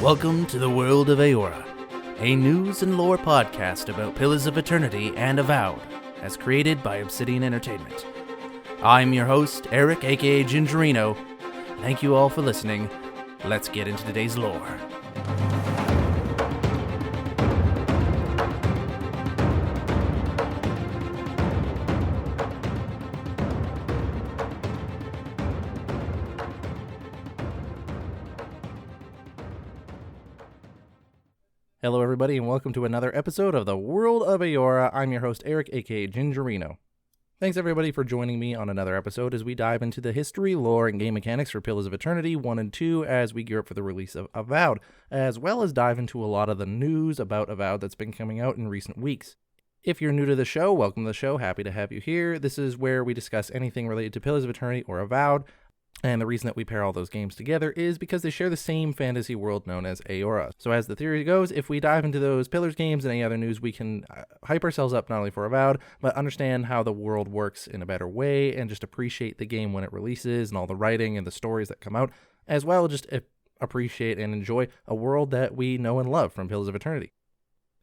Welcome to the World of Eora, a news and lore podcast about Pillars of Eternity and Avowed, as created by Obsidian Entertainment. I'm your host, Eric, aka Gingerino. Thank you all for listening. Let's get into today's lore. Hello everybody and welcome to another episode of the World of Eora. I'm your host Eric, aka Gingerino. Thanks everybody for joining me on another episode as we dive into the history, lore, and game mechanics for Pillars of Eternity 1 and 2 as we gear up for the release of Avowed, as well as dive into a lot of the news about Avowed that's been coming out in recent weeks. If you're new to the show, welcome to the show, happy to have you here. This is where we discuss anything related to Pillars of Eternity or Avowed. And the reason that we pair all those games together is because they share the same fantasy world known as Eora. So as the theory goes, if we dive into those Pillars games and any other news, we can hype ourselves up not only for Avowed, but understand how the world works in a better way and just appreciate the game when it releases and all the writing and the stories that come out, as well as just appreciate and enjoy a world that we know and love from Pillars of Eternity.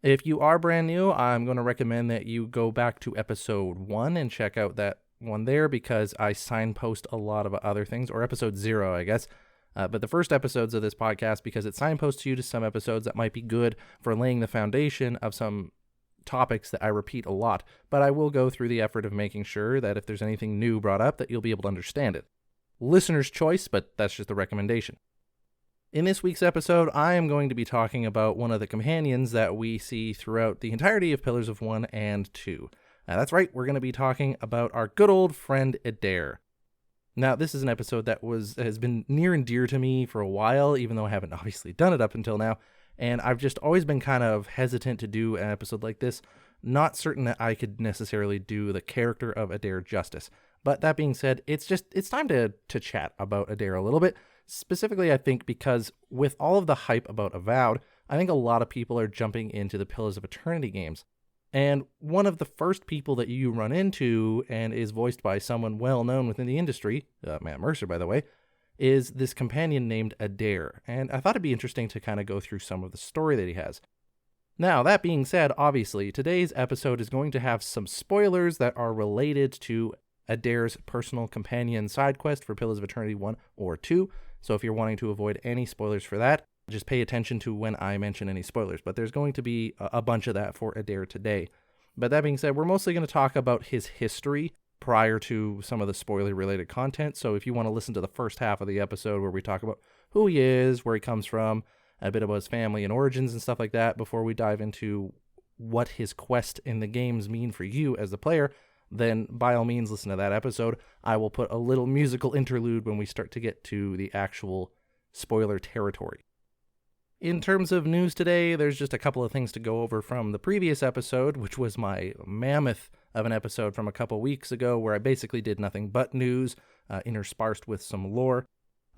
If you are brand new, I'm going to recommend that you go back to episode 1 and check out that one there because I signpost a lot of other things, or episode 0, I guess. But the first episodes of this podcast, because it signposts you to some episodes that might be good for laying the foundation of some topics that I repeat a lot. But I will go through the effort of making sure that if there's anything new brought up, that you'll be able to understand it. Listener's choice, but that's just a recommendation. In this week's episode, I am going to be talking about one of the companions that we see throughout the entirety of Pillars of 1 and 2. That's right, we're going to be talking about our good old friend Edér. Now, this is an episode that has been near and dear to me for a while, even though I haven't obviously done it up until now, and I've just always been kind of hesitant to do an episode like this, not certain that I could necessarily do the character of Edér justice. But that being said, it's time to chat about Edér a little bit, specifically I think because with all of the hype about Avowed, I think a lot of people are jumping into the Pillars of Eternity games. And one of the first people that you run into, and is voiced by someone well-known within the industry, Matt Mercer, by the way, is this companion named Edér. And I thought it'd be interesting to kind of go through some of the story that he has. Now, that being said, obviously, today's episode is going to have some spoilers that are related to Edér's personal companion side quest for Pillars of Eternity 1 or 2. So if you're wanting to avoid any spoilers for that, just pay attention to when I mention any spoilers, but there's going to be a bunch of that for Edér today. But that being said, we're mostly going to talk about his history prior to some of the spoiler-related content, so if you want to listen to the first half of the episode where we talk about who he is, where he comes from, a bit about his family and origins and stuff like that, before we dive into what his quest in the games mean for you as the player, then by all means listen to that episode. I will put a little musical interlude when we start to get to the actual spoiler territory. In terms of news today, there's just a couple of things to go over from the previous episode, which was my mammoth of an episode from a couple weeks ago, where I basically did nothing but news, interspersed with some lore.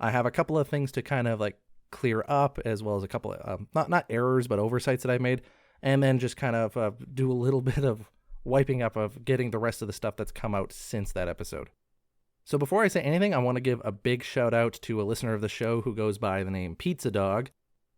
I have a couple of things to kind of like clear up, as well as a couple of, not errors, but oversights that I made, and then just kind of do a little bit of wiping up of getting the rest of the stuff that's come out since that episode. So before I say anything, I want to give a big shout out to a listener of the show who goes by the name Pizza Dog.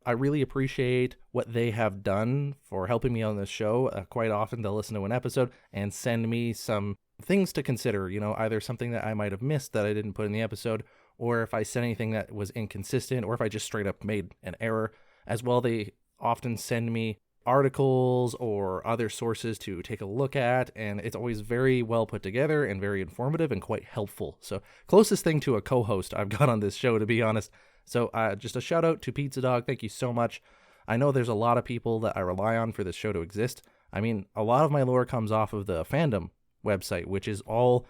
I really appreciate what they have done for helping me on this show. Quite often they'll listen to an episode and send me some things to consider, either something that I might have missed that I didn't put in the episode, or if I said anything that was inconsistent, or if I just straight up made an error. As well, they often send me articles or other sources to take a look at, and it's always very well put together and very informative and quite helpful. So closest thing to a co-host I've got on this show, to be honest. So just a shout out to Pizza Dog. Thank you so much. I know there's a lot of people that I rely on for this show to exist. I mean, a lot of my lore comes off of the fandom website, which is all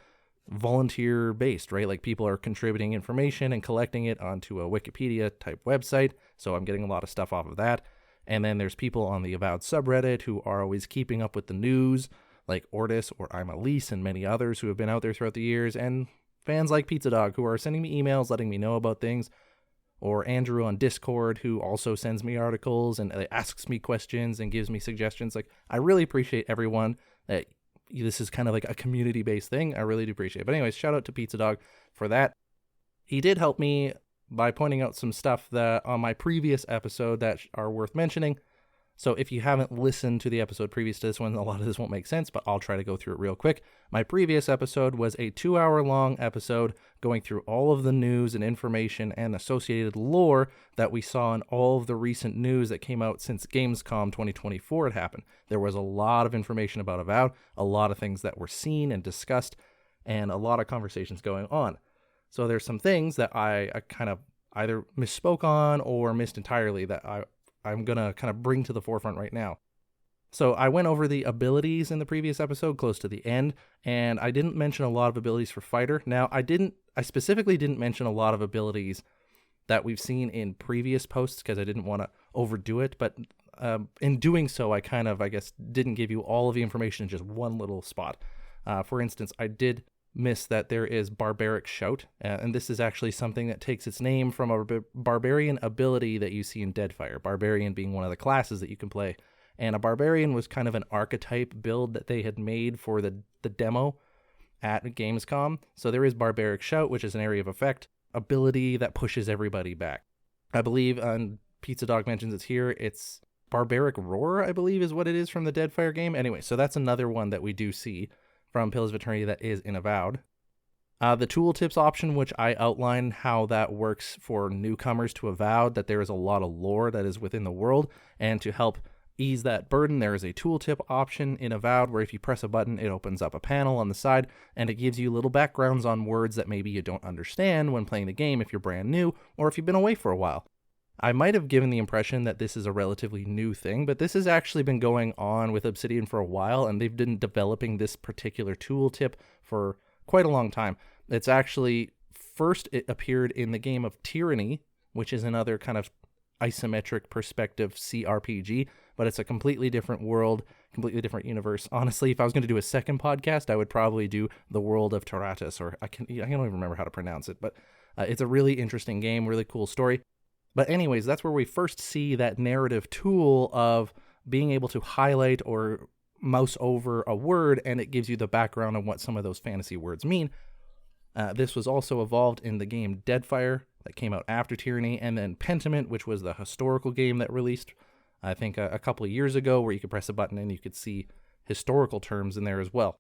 volunteer based, right? Like people are contributing information and collecting it onto a Wikipedia type website. So I'm getting a lot of stuff off of that. And then there's people on the Avowed subreddit who are always keeping up with the news, like Ortis or I'm Elise and many others who have been out there throughout the years. And fans like Pizza Dog who are sending me emails, letting me know about things. Or Andrew on Discord, who also sends me articles and asks me questions and gives me suggestions. Like, I really appreciate everyone. This is kind of like a community-based thing. I really do appreciate it. But anyways, shout out to Pizza Dog for that. He did help me by pointing out some stuff that on my previous episode that are worth mentioning. So if you haven't listened to the episode previous to this one, a lot of this won't make sense, but I'll try to go through it real quick. My previous episode was a 2-hour-long episode going through all of the news and information and associated lore that we saw in all of the recent news that came out since Gamescom 2024 had happened. There was a lot of information about Avowed, a lot of things that were seen and discussed, and a lot of conversations going on. So there's some things that I kind of either misspoke on or missed entirely that I'm going to kind of bring to the forefront right now. So I went over the abilities in the previous episode close to the end, and I didn't mention a lot of abilities for fighter. Now, I specifically didn't mention a lot of abilities that we've seen in previous posts because I didn't want to overdo it, but in doing so, I kind of, I guess, didn't give you all of the information in just one little spot. For instance, I did miss that there is Barbaric Shout, and this is actually something that takes its name from a barbarian ability that you see in Deadfire, Barbarian being one of the classes that you can play. And a Barbarian was kind of an archetype build that they had made for the demo at Gamescom. So there is Barbaric Shout, which is an area of effect ability that pushes everybody back. I believe Pizza Dog mentions it's here. It's Barbaric Roar, I believe is what it is from the Deadfire game. Anyway, so that's another one that we do see from Pillars of Eternity that is in Avowed. The tooltips option, which I outline how that works for newcomers to Avowed, that there is a lot of lore that is within the world, and to help ease that burden, there is a tooltip option in Avowed where if you press a button, it opens up a panel on the side, and it gives you little backgrounds on words that maybe you don't understand when playing the game if you're brand new, or if you've been away for a while. I might have given the impression that this is a relatively new thing, but this has actually been going on with Obsidian for a while, and they've been developing this particular tooltip for quite a long time. It's actually, first it appeared in the game of Tyranny, which is another kind of isometric perspective cRPG, but it's a completely different world, completely different universe. Honestly, if I was going to do a second podcast, I would probably do the World of Eora, or I don't even remember how to pronounce it, but it's a really interesting game, really cool story. But anyways, that's where we first see that narrative tool of being able to highlight or mouse over a word, and it gives you the background on what some of those fantasy words mean. This was also evolved in the game Deadfire that came out after Tyranny, and then Pentiment, which was the historical game that released, I think, a couple of years ago, where you could press a button and you could see historical terms in there as well.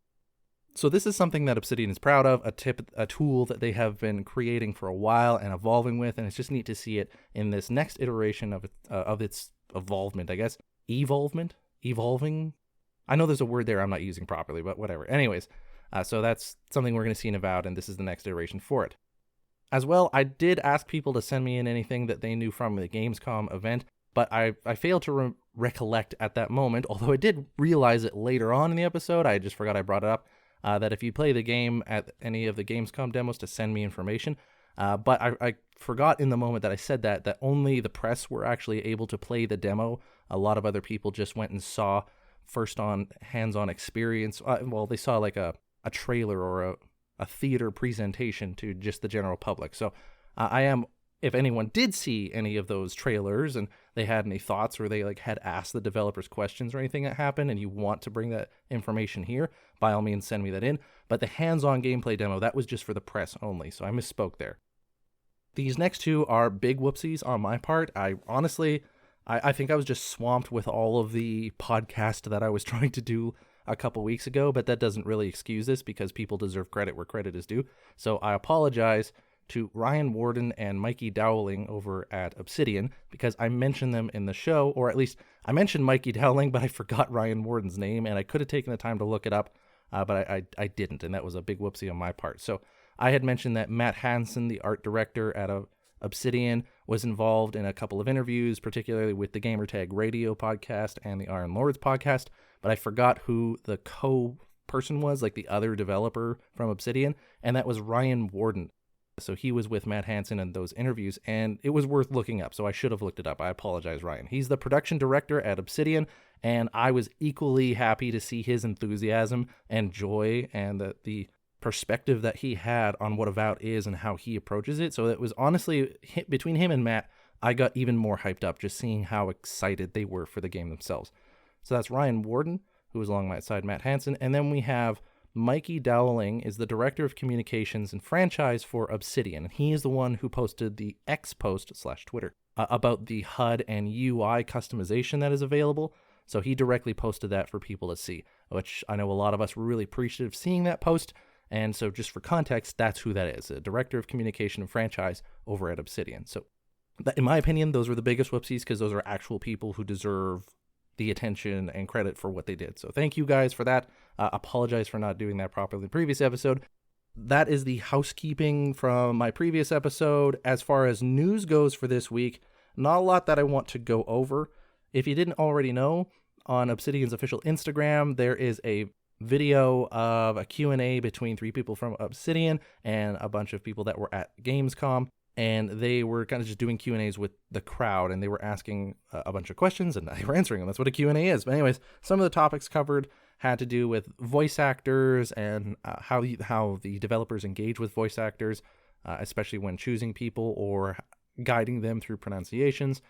So this is something that Obsidian is proud of, a tool that they have been creating for a while and evolving with, and it's just neat to see it in this next iteration of its evolvement, I guess. Evolving? I know there's a word there I'm not using properly, but whatever. Anyways, so that's something we're going to see in Avowed, and this is the next iteration for it. As well, I did ask people to send me in anything that they knew from the Gamescom event, but I failed to recollect at that moment, although I did realize it later on in the episode. I just forgot I brought it up. That if you play the game at any of the Gamescom demos to send me information. But I forgot in the moment that I said that only the press were actually able to play the demo. A lot of other people just went and saw first on hands-on experience. They saw like a trailer or a theater presentation to just the general public. So if anyone did see any of those trailers and they had any thoughts or they had asked the developers questions or anything that happened and you want to bring that information here, by all means send me that in. But the hands-on gameplay demo, that was just for the press only, so I misspoke there. These next two are big whoopsies on my part. I think I was just swamped with all of the podcast that I was trying to do a couple weeks ago, but that doesn't really excuse this because people deserve credit where credit is due. So I apologize to Ryan Warden and Mikey Dowling over at Obsidian because I mentioned them in the show, or at least I mentioned Mikey Dowling, but I forgot Ryan Warden's name, and I could have taken the time to look it up, but I didn't, and that was a big whoopsie on my part. So I had mentioned that Matt Hansen, the art director at Obsidian, was involved in a couple of interviews, particularly with the Gamertag Radio podcast and the Iron Lords podcast, but I forgot who the co-person was, like the other developer from Obsidian, and that was Ryan Warden. So he was with Matt Hansen in those interviews, and it was worth looking up, so I should have looked it up. I apologize, Ryan. He's the production director at Obsidian, and I was equally happy to see his enthusiasm and joy and the perspective that he had on what Avowed is and how he approaches it. So it was honestly, between him and Matt, I got even more hyped up just seeing how excited they were for the game themselves. So that's Ryan Warden, who was alongside Matt Hansen, and then we have Mikey Dowling is the Director of Communications and Franchise for Obsidian, and he is the one who posted the X post / Twitter about the HUD and UI customization that is available. So he directly posted that for people to see, which I know a lot of us were really appreciative of seeing that post. And so just for context, that's who that is, a Director of Communication and Franchise over at Obsidian. So in my opinion, those were the biggest whoopsies because those are actual people who deserve the attention and credit for what they did. So thank you guys for that. Apologize for not doing that properly in the previous episode. That is the housekeeping from my previous episode. As far as news goes for this week, not a lot that I want to go over. If you didn't already know, on Obsidian's official Instagram, there is a video of a Q&A between 3 people from Obsidian and a bunch of people that were at Gamescom. And they were kind of just doing Q&As with the crowd, and they were asking a bunch of questions, and they were answering them. That's what a Q&A is. But anyways, some of the topics covered had to do with voice actors and how the developers engage with voice actors, especially when choosing people or guiding them through pronunciations.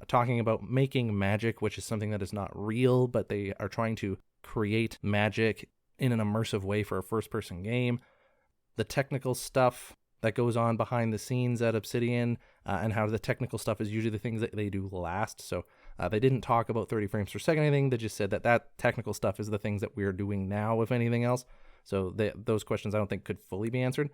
Talking about making magic, which is something that is not real, but they are trying to create magic in an immersive way for a first-person game. The technical stuff that goes on behind the scenes at Obsidian, and how the technical stuff is usually the things that they do last. So they didn't talk about 30 frames per second or anything. They just said that technical stuff is the things that we're doing now, if anything else. So those questions I don't think could fully be answered.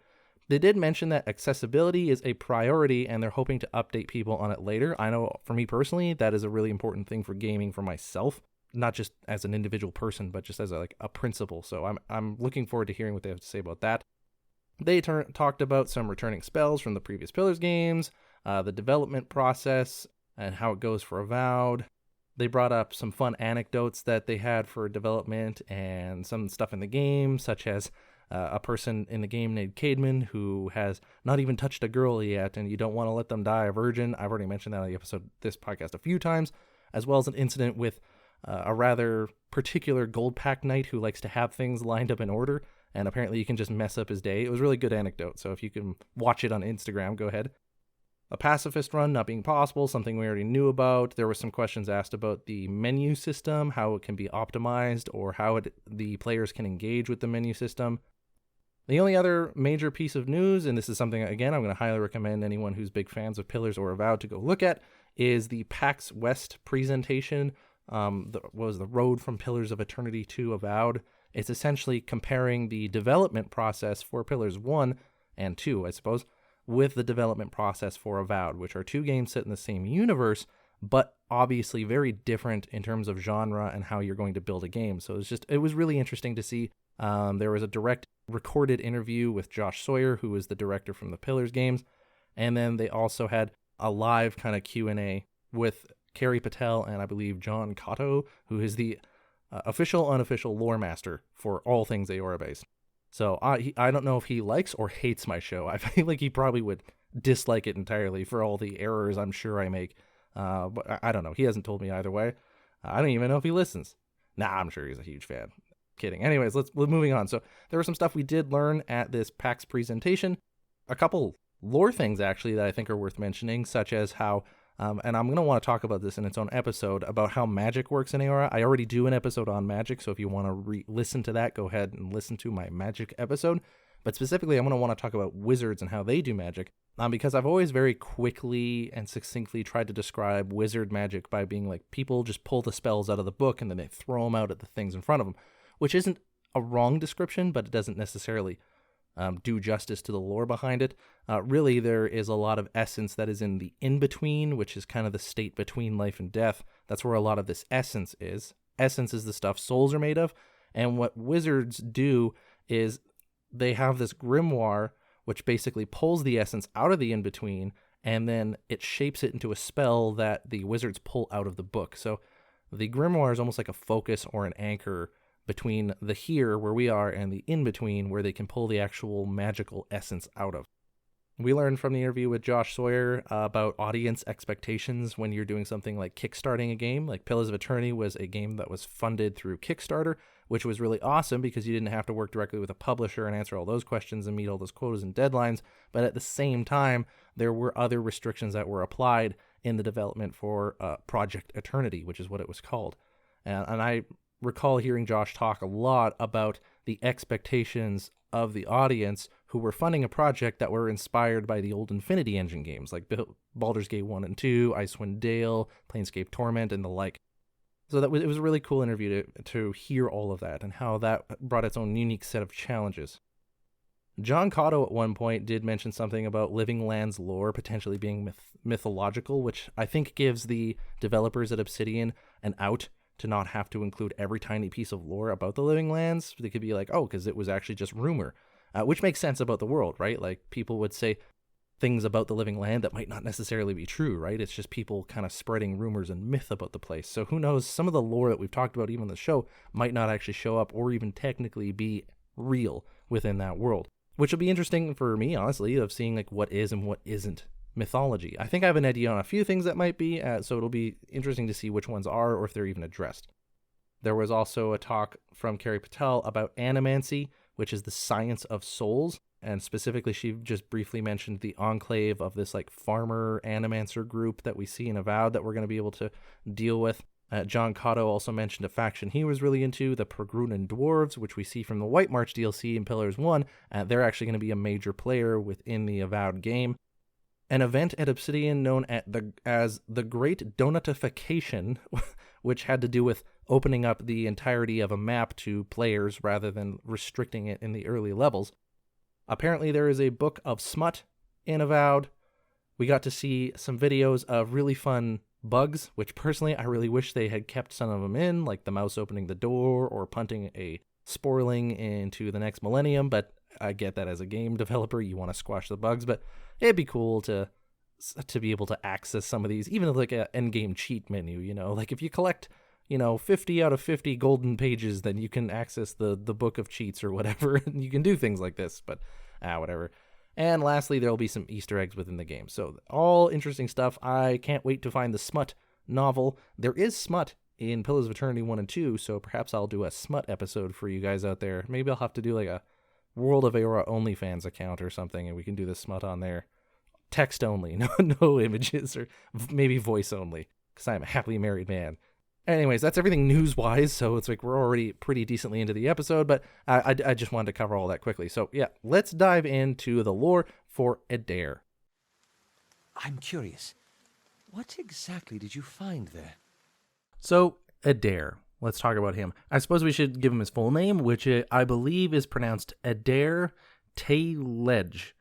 They did mention that accessibility is a priority, and they're hoping to update people on it later. I know for me personally, that is a really important thing for gaming for myself, not just as an individual person, but just as a principle. So I'm looking forward to hearing what they have to say about that. They talked about some returning spells from the previous Pillars games, the development process, and how it goes for Avowed. They brought up some fun anecdotes that they had for development and some stuff in the game, such as a person in the game named Cademan who has not even touched a girl yet, and you don't want to let them die a virgin. I've already mentioned that on the episode, this podcast, a few times, as well as an incident with a rather particular gold pack knight who likes to have things lined up in order. And apparently you can just mess up his day. It was a really good anecdote, so if you can watch it on Instagram, go ahead. A pacifist run not being possible, something we already knew about. There were some questions asked about the menu system, how it can be optimized, or how the players can engage with the menu system. The only other major piece of news, and this is something, again, I'm going to highly recommend anyone who's big fans of Pillars or Avowed to go look at, is the PAX West presentation. The Road from Pillars of Eternity to Avowed. It's essentially comparing the development process for Pillars 1 and 2, I suppose, with the development process for Avowed, which are 2 games set in the same universe, but obviously very different in terms of genre and how you're going to build a game. So it was really interesting to see. There was a direct recorded interview with Josh Sawyer, who is the director from the Pillars games, and then they also had a live kind of Q&A with Carrie Patel and I believe John Cotto, who is the official, unofficial lore master for all things Eora based. So I don't know if he likes or hates my show. I feel like he probably would dislike it entirely for all the errors I'm sure I make. But I don't know. He hasn't told me either way. I don't even know if he listens. Nah, I'm sure he's a huge fan. Kidding. Anyways, let's moving on. So there was some stuff we did learn at this PAX presentation. A couple lore things actually that I think are worth mentioning, such as how and I'm going to want to talk about this in its own episode, about how magic works in Eora. I already do an episode on magic, so if you want to listen to that, go ahead and listen to my magic episode. But specifically, I'm going to want to talk about wizards and how they do magic, because I've always very quickly and succinctly tried to describe wizard magic by being like, people just pull the spells out of the book and then they throw them out at the things in front of them, which isn't a wrong description, but it doesn't necessarily do justice to the lore behind it. Really, there is a lot of essence that is in the in-between, which is kind of the state between life and death. That's where a lot of this essence is. Essence is the stuff souls are made of, and what wizards do is they have this grimoire, which basically pulls the essence out of the in-between, and then it shapes it into a spell that the wizards pull out of the book. So the grimoire is almost like a focus or an anchor between the here, where we are, and the in-between, where they can pull the actual magical essence out of. We learned from the interview with Josh Sawyer about audience expectations when you're doing something like kickstarting a game. Like Pillars of Eternity was a game that was funded through Kickstarter, which was really awesome because you didn't have to work directly with a publisher and answer all those questions and meet all those quotas and deadlines. But at the same time, there were other restrictions that were applied in the development for Project Eternity, which is what it was called. And I recall hearing Josh talk a lot about the expectations of the audience who were funding a project that were inspired by the old Infinity Engine games like Baldur's Gate 1 and 2, Icewind Dale, Planescape Torment, and the like. So it was a really cool interview to hear all of that and how that brought its own unique set of challenges. John Cotto at one point did mention something about Living Lands lore potentially being mythological, which I think gives the developers at Obsidian an out to not have to include every tiny piece of lore about the Living Lands. They could be like, oh, because it was actually just rumor, which makes sense about the world, right? Like, people would say things about the Living Land that might not necessarily be true, right? It's just people kind of spreading rumors and myth about the place. So who knows, some of the lore that we've talked about even on the show might not actually show up or even technically be real within that world, which will be interesting for me, honestly, of seeing like what is and what isn't mythology. I think I have an idea on a few things that might be, so it'll be interesting to see which ones are or if they're even addressed. There was also a talk from Carrie Patel about animancy, which is the science of souls, and specifically she just briefly mentioned the enclave of this like farmer animancer group that we see in Avowed that we're going to be able to deal with. John Cotto also mentioned a faction he was really into, the Pergrunan Dwarves, which we see from the White March DLC in Pillars 1. They're actually going to be a major player within the Avowed game. An event at Obsidian known as the Great Donutification, which had to do with opening up the entirety of a map to players rather than restricting it in the early levels. Apparently there is a book of smut in Avowed. We got to see some videos of really fun bugs, which personally I really wish they had kept some of them in, like the mouse opening the door or punting a sporling into the next millennium, but I get that as a game developer, you want to squash the bugs, but it'd be cool to be able to access some of these, even like an endgame cheat menu, you know, like if you collect, 50 out of 50 golden pages, then you can access the book of cheats or whatever, and you can do things like this, but whatever. And lastly, there'll be some Easter eggs within the game. So all interesting stuff. I can't wait to find the smut novel. There is smut in Pillars of Eternity 1 and 2, so perhaps I'll do a smut episode for you guys out there. Maybe I'll have to do like a World of Eora OnlyFans account or something, and we can do the smut on there. Text only, no images, or maybe voice only, because I'm a happily married man. Anyways, that's everything news-wise, so it's like we're already pretty decently into the episode, but I just wanted to cover all that quickly. So yeah, let's dive into the lore for Edér. I'm curious, what exactly did you find there? So, Edér, let's talk about him. I suppose we should give him his full name, which I believe is pronounced Edér Teylecg,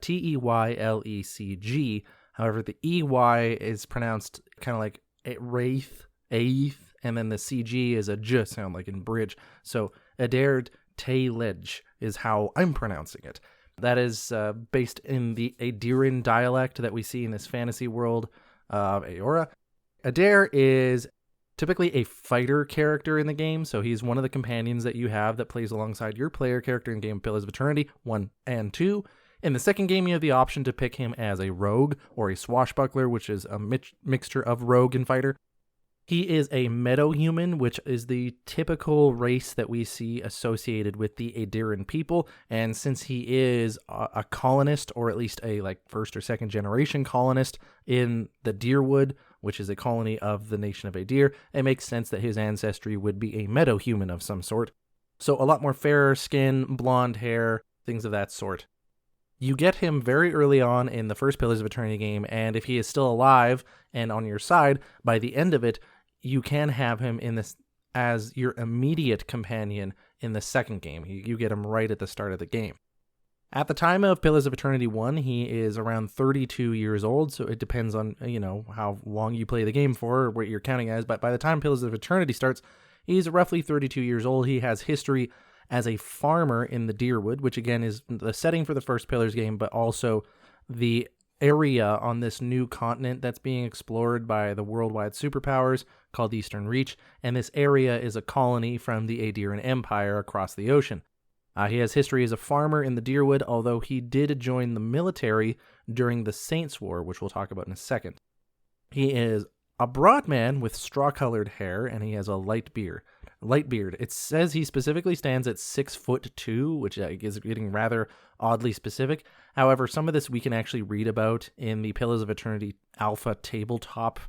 Teylecg. However, the EY is pronounced kind of like Wraith, and then the CG is a J sound, like in bridge. So Edér Teylecg is how I'm pronouncing it. That is based in the Adéran dialect that we see in this fantasy world of Eora. Edér is typically a fighter character in the game, so he's one of the companions that you have that plays alongside your player character in game Pillars of Eternity 1 and 2. In the second game, you have the option to pick him as a rogue or a swashbuckler, which is a mixture of rogue and fighter. He is a meadow-human, which is the typical race that we see associated with the Adéran people, and since he is a colonist, or at least a first or second generation colonist in the Dyrwood, which is a colony of the nation of Edér, it makes sense that his ancestry would be a meadow-human of some sort. So a lot more fairer skin, blonde hair, things of that sort. You get him very early on in the first Pillars of Eternity game, and if he is still alive and on your side, by the end of it, you can have him in this as your immediate companion in the second game. You get him right at the start of the game. At the time of Pillars of Eternity 1, he is around 32 years old, so it depends on, how long you play the game for, or what you're counting as, but by the time Pillars of Eternity starts, he's roughly 32 years old. He has history as a farmer in the Dyrwood, which again is the setting for the first Pillars game, but also the area on this new continent that's being explored by the worldwide superpowers called Eastern Reach, and this area is a colony from the Adéran Empire across the ocean. He has history as a farmer in the Dyrwood, although he did join the military during the Saints' War, which we'll talk about in a second. He is a broad man with straw-colored hair, and he has a light beard. It says he specifically stands at 6'2", which is getting rather oddly specific. However, some of this we can actually read about in the Pillars of Eternity Alpha tabletop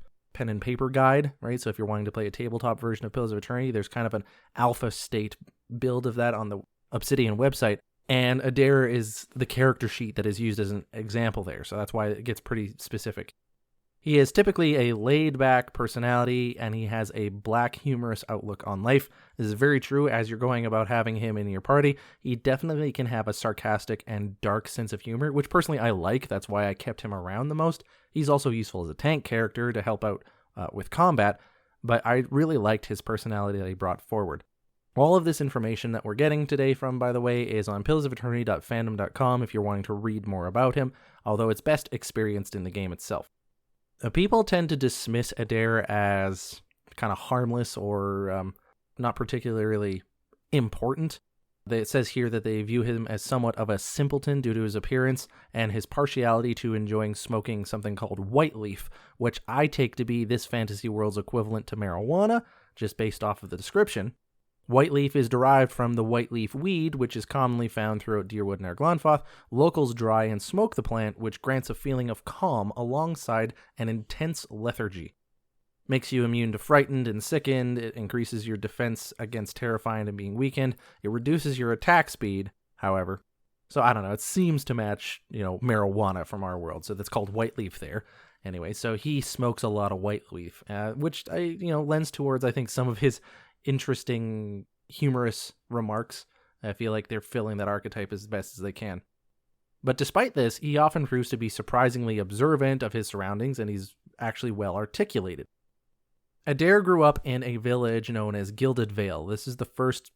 pen and paper guide, right? So if you're wanting to play a tabletop version of Pillars of Eternity, there's kind of an alpha state build of that on the Obsidian website. And Edér is the character sheet that is used as an example there. So that's why it gets pretty specific. He is typically a laid-back personality, and he has a black, humorous outlook on life. This is very true as you're going about having him in your party. He definitely can have a sarcastic and dark sense of humor, which personally I like. That's why I kept him around the most. He's also useful as a tank character to help out with combat, but I really liked his personality that he brought forward. All of this information that we're getting today from, by the way, is on pillarsofeternity.fandom.com if you're wanting to read more about him, although it's best experienced in the game itself. People tend to dismiss Edér as kind of harmless or not particularly important. It says here that they view him as somewhat of a simpleton due to his appearance and his partiality to enjoying smoking something called white leaf, which I take to be this fantasy world's equivalent to marijuana, just based off of the description. White leaf is derived from the white leaf weed, which is commonly found throughout Dyrwood and Arglanfoth. Locals dry and smoke the plant, which grants a feeling of calm alongside an intense lethargy. Makes you immune to frightened and sickened. It increases your defense against terrifying and being weakened. It reduces your attack speed, however. So I don't know, it seems to match, marijuana from our world. So that's called white leaf there. Anyway, so he smokes a lot of white leaf, which lends towards, I think, some of his interesting, humorous remarks. I feel like they're filling that archetype as best as they can. But despite this, he often proves to be surprisingly observant of his surroundings, and he's actually well articulated. Edér grew up in a village known as Gilded Vale. This is the first,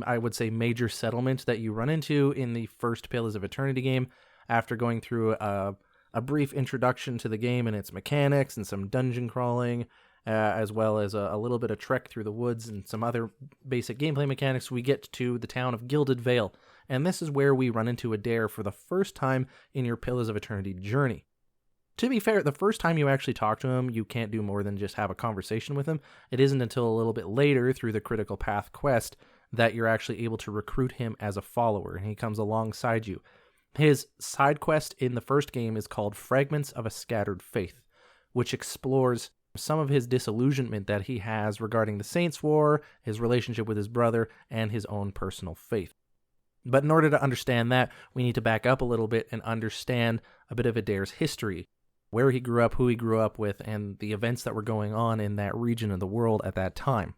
I would say, major settlement that you run into in the first Pillars of Eternity game, after going through a brief introduction to the game and its mechanics and some dungeon crawling, as well as a little bit of trek through the woods and some other basic gameplay mechanics. We get to the town of Gilded Vale, and this is where we run into Edér for the first time in your Pillars of Eternity journey. To be fair, the first time you actually talk to him, you can't do more than just have a conversation with him. It isn't until a little bit later through the Critical Path quest that you're actually able to recruit him as a follower, and he comes alongside you. His side quest in the first game is called Fragments of a Scattered Faith, which explores some of his disillusionment that he has regarding the Saints' War, his relationship with his brother, and his own personal faith. But in order to understand that, we need to back up a little bit and understand a bit of Edér's history, where he grew up, who he grew up with, and the events that were going on in that region of the world at that time.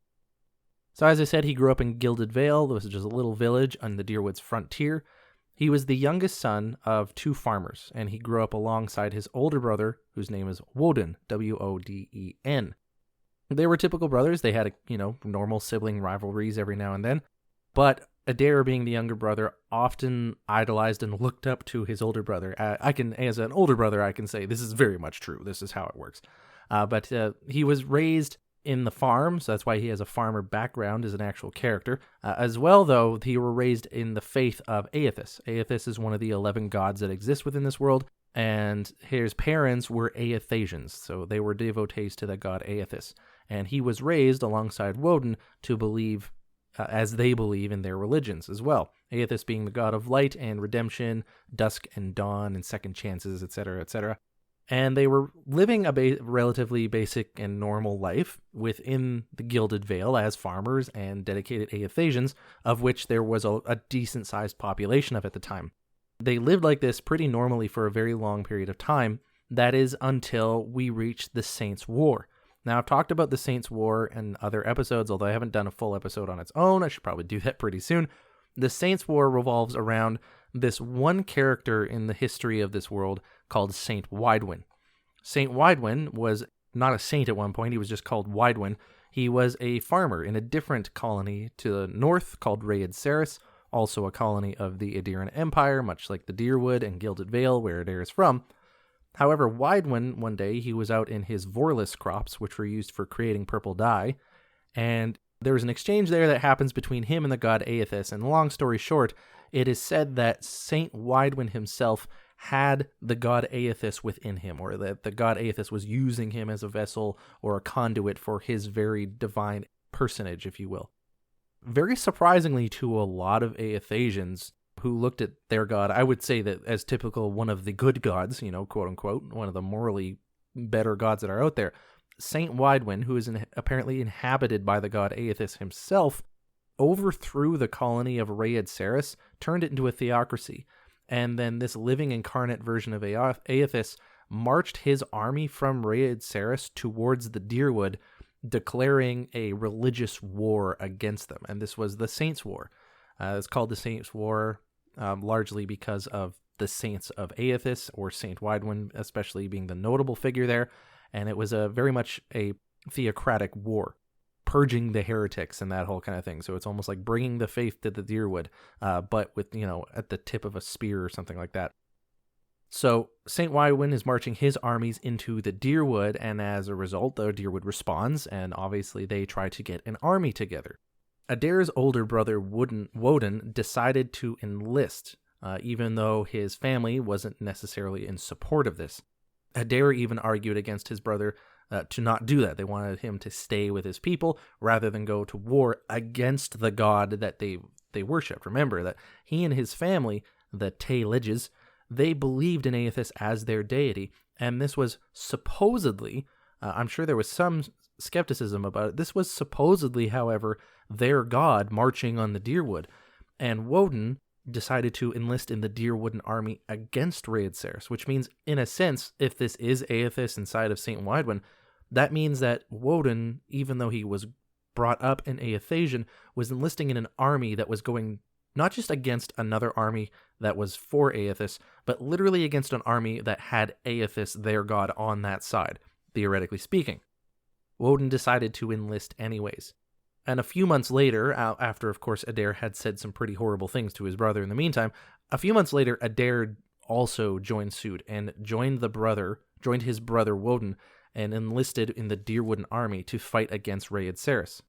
So as I said, he grew up in Gilded Vale. This is just a little village on the Dyrwood's frontier. He was the youngest son of two farmers, and he grew up alongside his older brother, whose name is Woden, Woden. They were typical brothers. They had, normal sibling rivalries every now and then. But Edér, being the younger brother, often idolized and looked up to his older brother. As an older brother, I can say this is very much true. This is how it works. But he was raised in the farm, so that's why he has a farmer background as an actual character. As well, though, he were raised in the faith of Aethys. Aethys is one of the 11 gods that exist within this world, and his parents were Aethasians, so they were devotees to the god Aethys. And he was raised alongside Woden to believe as they believe in their religions as well. Aethys being the god of light and redemption, dusk and dawn and second chances, etc., etc. And they were living a relatively basic and normal life within the Gilded Vale as farmers and dedicated Aethasians, of which there was a decent-sized population of at the time. They lived like this pretty normally for a very long period of time. That is until we reached the Saints' War. Now, I've talked about the Saints' War in other episodes, although I haven't done a full episode on its own. I should probably do that pretty soon. The Saints' War revolves around this one character in the history of this world called Saint Widewyn. Saint Widewyn was not a saint at one point. He was just called Widewyn. He was a farmer in a different colony to the north called Rhaed Saris, also a colony of the Edirran Empire, much like the Dyrwood and Gilded Vale, where Edér is from. However, Widewyn, one day, he was out in his Vorlis crops, which were used for creating purple dye, and there was an exchange there that happens between him and the god Aethys, and long story short, it is said that Saint Widewyn himself had the god Aethys within him, or that the god Aethys was using him as a vessel or a conduit for his very divine personage, if you will. Very surprisingly to a lot of Aethasians who looked at their god, I would say that as typical one of the good gods, quote unquote, one of the morally better gods that are out there, Saint Widewin, who is apparently inhabited by the god Aethys himself, overthrew the colony of Rayed Saris, turned it into a theocracy, and then this living incarnate version of Aethys marched his army from Rayed Saris towards the Dyrwood, declaring a religious war against them. And this was the Saints' War. It's called the Saints' War largely because of the Saints of Aethys, or Saint Widewin especially being the notable figure there. And it was very much a theocratic war, purging the heretics and that whole kind of thing. So it's almost like bringing the faith to the Dyrwood, but with, at the tip of a spear or something like that. So Saint Widewin is marching his armies into the Dyrwood, and as a result, the Dyrwood responds, and obviously they try to get an army together. Edér's older brother Woden decided to enlist, even though his family wasn't necessarily in support of this. Edér even argued against his brother to not do that. They wanted him to stay with his people rather than go to war against the god that they worshipped. Remember that he and his family, the Teylegs, they believed in Aethys as their deity, and this was supposedly, I'm sure there was some skepticism about it, this was supposedly, however, their god marching on the Dyrwood, and Woden decided to enlist in the Dyrwooden army against Rayed Saris, which means, in a sense, if this is Aethys inside of Saint Widewin, that means that Woden, even though he was brought up in Aethasian, was enlisting in an army that was going not just against another army that was for Aethys, but literally against an army that had Aethys, their god, on that side, theoretically speaking. Woden decided to enlist anyways. And a few months later, after, of course, Edér had said some pretty horrible things to his brother in the meantime, a few months later, Edér also joined suit and joined his brother Woden, and enlisted in the Dyrwooden army to fight against Rayed Saris.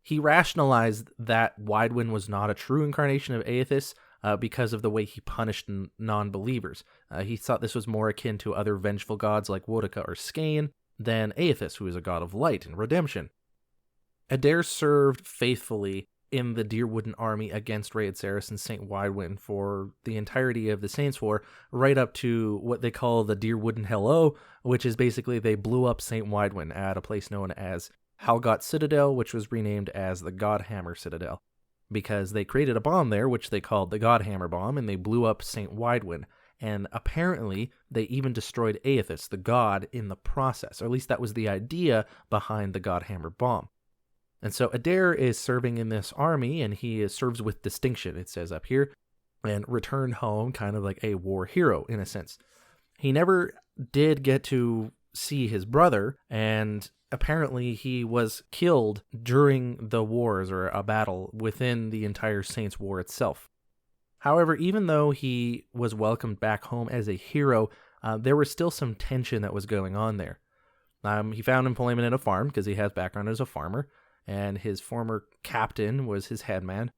He rationalized that Widewin was not a true incarnation of Aethys because of the way he punished non-believers. He thought this was more akin to other vengeful gods like Woedica or Skane than Aethys, who is a god of light and redemption. Edér served faithfully in the Dyrwooden army against Rayed Saris and Saint Widewin for the entirety of the Saints' War, right up to what they call the Dyrwooden Hello, which is basically they blew up Saint Widewin at a place known as Halgot Citadel, which was renamed as the Godhammer Citadel, because they created a bomb there, which they called the Godhammer Bomb, and they blew up Saint Widewin. And apparently, they even destroyed Aethys, the god, in the process, or at least that was the idea behind the Godhammer Bomb. And so Edér is serving in this army, and he serves with distinction, it says up here, and returned home kind of like a war hero, in a sense. He never did get to see his brother, and apparently he was killed during the wars, or a battle within the entire Saints' War itself. However, even though he was welcomed back home as a hero, there was still some tension that was going on there. He found employment at a farm, because he has background as a farmer, and his former captain was his headman.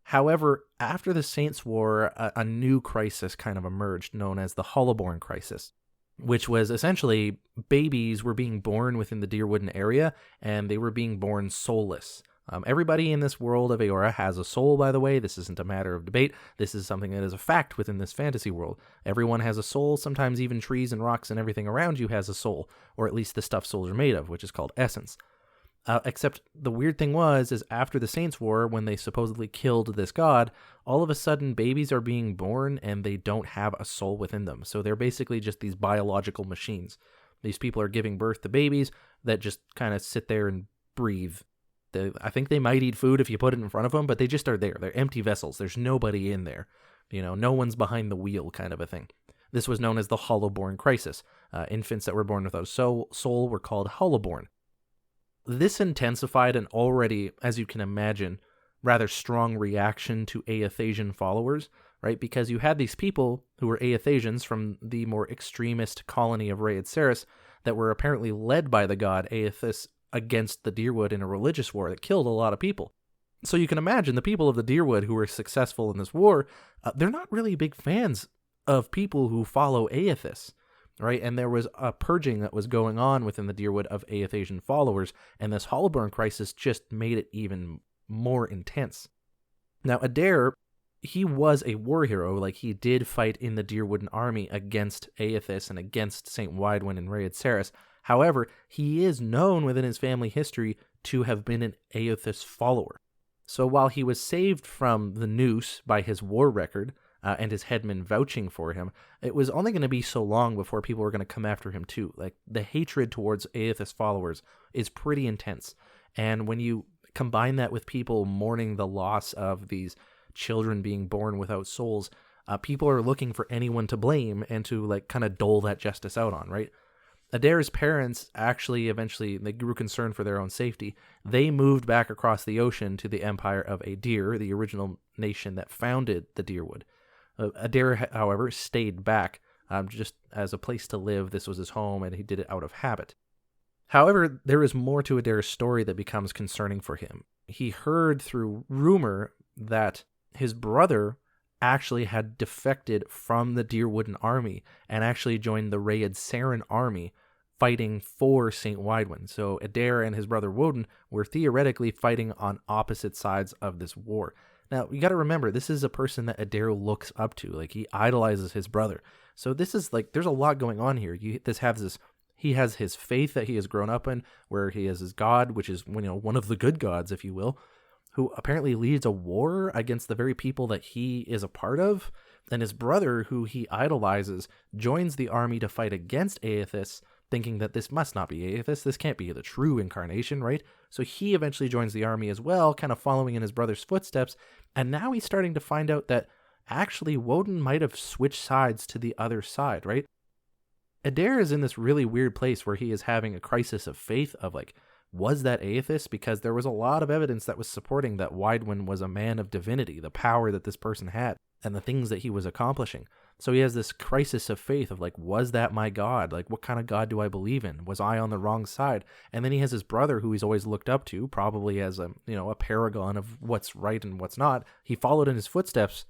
However, after the Saints' War, a new crisis kind of emerged, known as the Hollowborn Crisis, which was essentially babies were being born within the Dyrwooden area, and they were being born soulless. Everybody in this world of Eora has a soul, by the way. This isn't a matter of debate. This is something that is a fact within this fantasy world. Everyone has a soul. Sometimes even trees and rocks and everything around you has a soul, or at least the stuff souls are made of, which is called essence. Except the weird thing is after the Saints' War, when they supposedly killed this god, all of a sudden babies are being born and they don't have a soul within them. So they're basically just these biological machines. These people are giving birth to babies that just kind of sit there and breathe. I think they might eat food if you put it in front of them, but they just are there. They're empty vessels. There's nobody in there. No one's behind the wheel kind of a thing. This was known as the Hollowborn Crisis. Infants that were born without a soul were called Hollowborn. This intensified an already, as you can imagine, rather strong reaction to Aethasian followers, right? Because you had these people who were Aethasians from the more extremist colony of Rayed Saris that were apparently led by the god Aethys against the Dyrwood in a religious war that killed a lot of people. So you can imagine the people of the Dyrwood who were successful in this war, they're not really big fans of people who follow Aethys. Right, and there was a purging that was going on within the Dyrwood of Aethasian followers, and this Hollowborn Crisis just made it even more intense. Now, Edér, he was a war hero, like he did fight in the Dyrwooden army against Aethys and against Saint Widewin and Rayed Saris. However, he is known within his family history to have been an Aethys follower. So while he was saved from the noose by his war record and his headman vouching for him, it was only going to be so long before people were going to come after him too. Like, the hatred towards Aethys followers is pretty intense. And when you combine that with people mourning the loss of these children being born without souls, people are looking for anyone to blame and to like kind of dole that justice out on, right? Edér's parents actually eventually, they grew concerned for their own safety. They moved back across the ocean to the empire of Edér, the original nation that founded the Dyrwood. Edér, however, stayed back just as a place to live. This was his home, and he did it out of habit. However, there is more to Edér's story that becomes concerning for him. He heard through rumor that his brother actually had defected from the Dyrwooden army and actually joined the Rayed Saren army fighting for St. Widwin. So Edér and his brother Woden were theoretically fighting on opposite sides of this war. Now, you got to remember, this is a person that Edér looks up to. Like, he idolizes his brother. So this is like, there's a lot going on here. He has his faith that he has grown up in, where he has his god, which is, one of the good gods, if you will, who apparently leads a war against the very people that he is a part of. And his brother, who he idolizes, joins the army to fight against Aethys, thinking that this must not be Aethys. This can't be the true incarnation, right? So he eventually joins the army as well, kind of following in his brother's footsteps. And now he's starting to find out that actually Woden might have switched sides to the other side, right? Edér is in this really weird place where he is having a crisis of faith of like, was that Aethys? Because there was a lot of evidence that was supporting that Widwin was a man of divinity, the power that this person had, and the things that he was accomplishing. So he has this crisis of faith of like, was that my God? Like, what kind of God do I believe in? Was I on the wrong side? And then he has his brother who he's always looked up to, probably as a paragon of what's right and what's not. He followed in his footsteps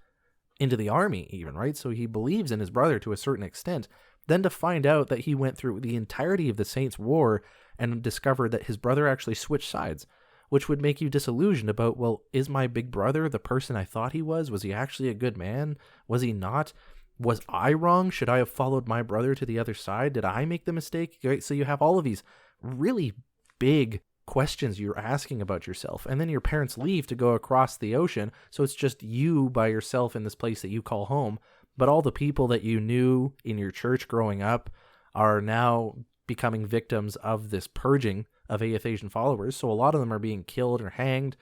into the army even, right? So he believes in his brother to a certain extent. Then to find out that he went through the entirety of the Saints' War and discovered that his brother actually switched sides, which would make you disillusioned about, well, is my big brother the person I thought he was? Was he actually a good man? Was he not? Was I wrong? Should I have followed my brother to the other side? Did I make the mistake? Right? So you have all of these really big questions you're asking about yourself. And then your parents leave to go across the ocean. So it's just you by yourself in this place that you call home. But all the people that you knew in your church growing up are now becoming victims of this purging of Aethasian followers. So a lot of them are being killed or hanged,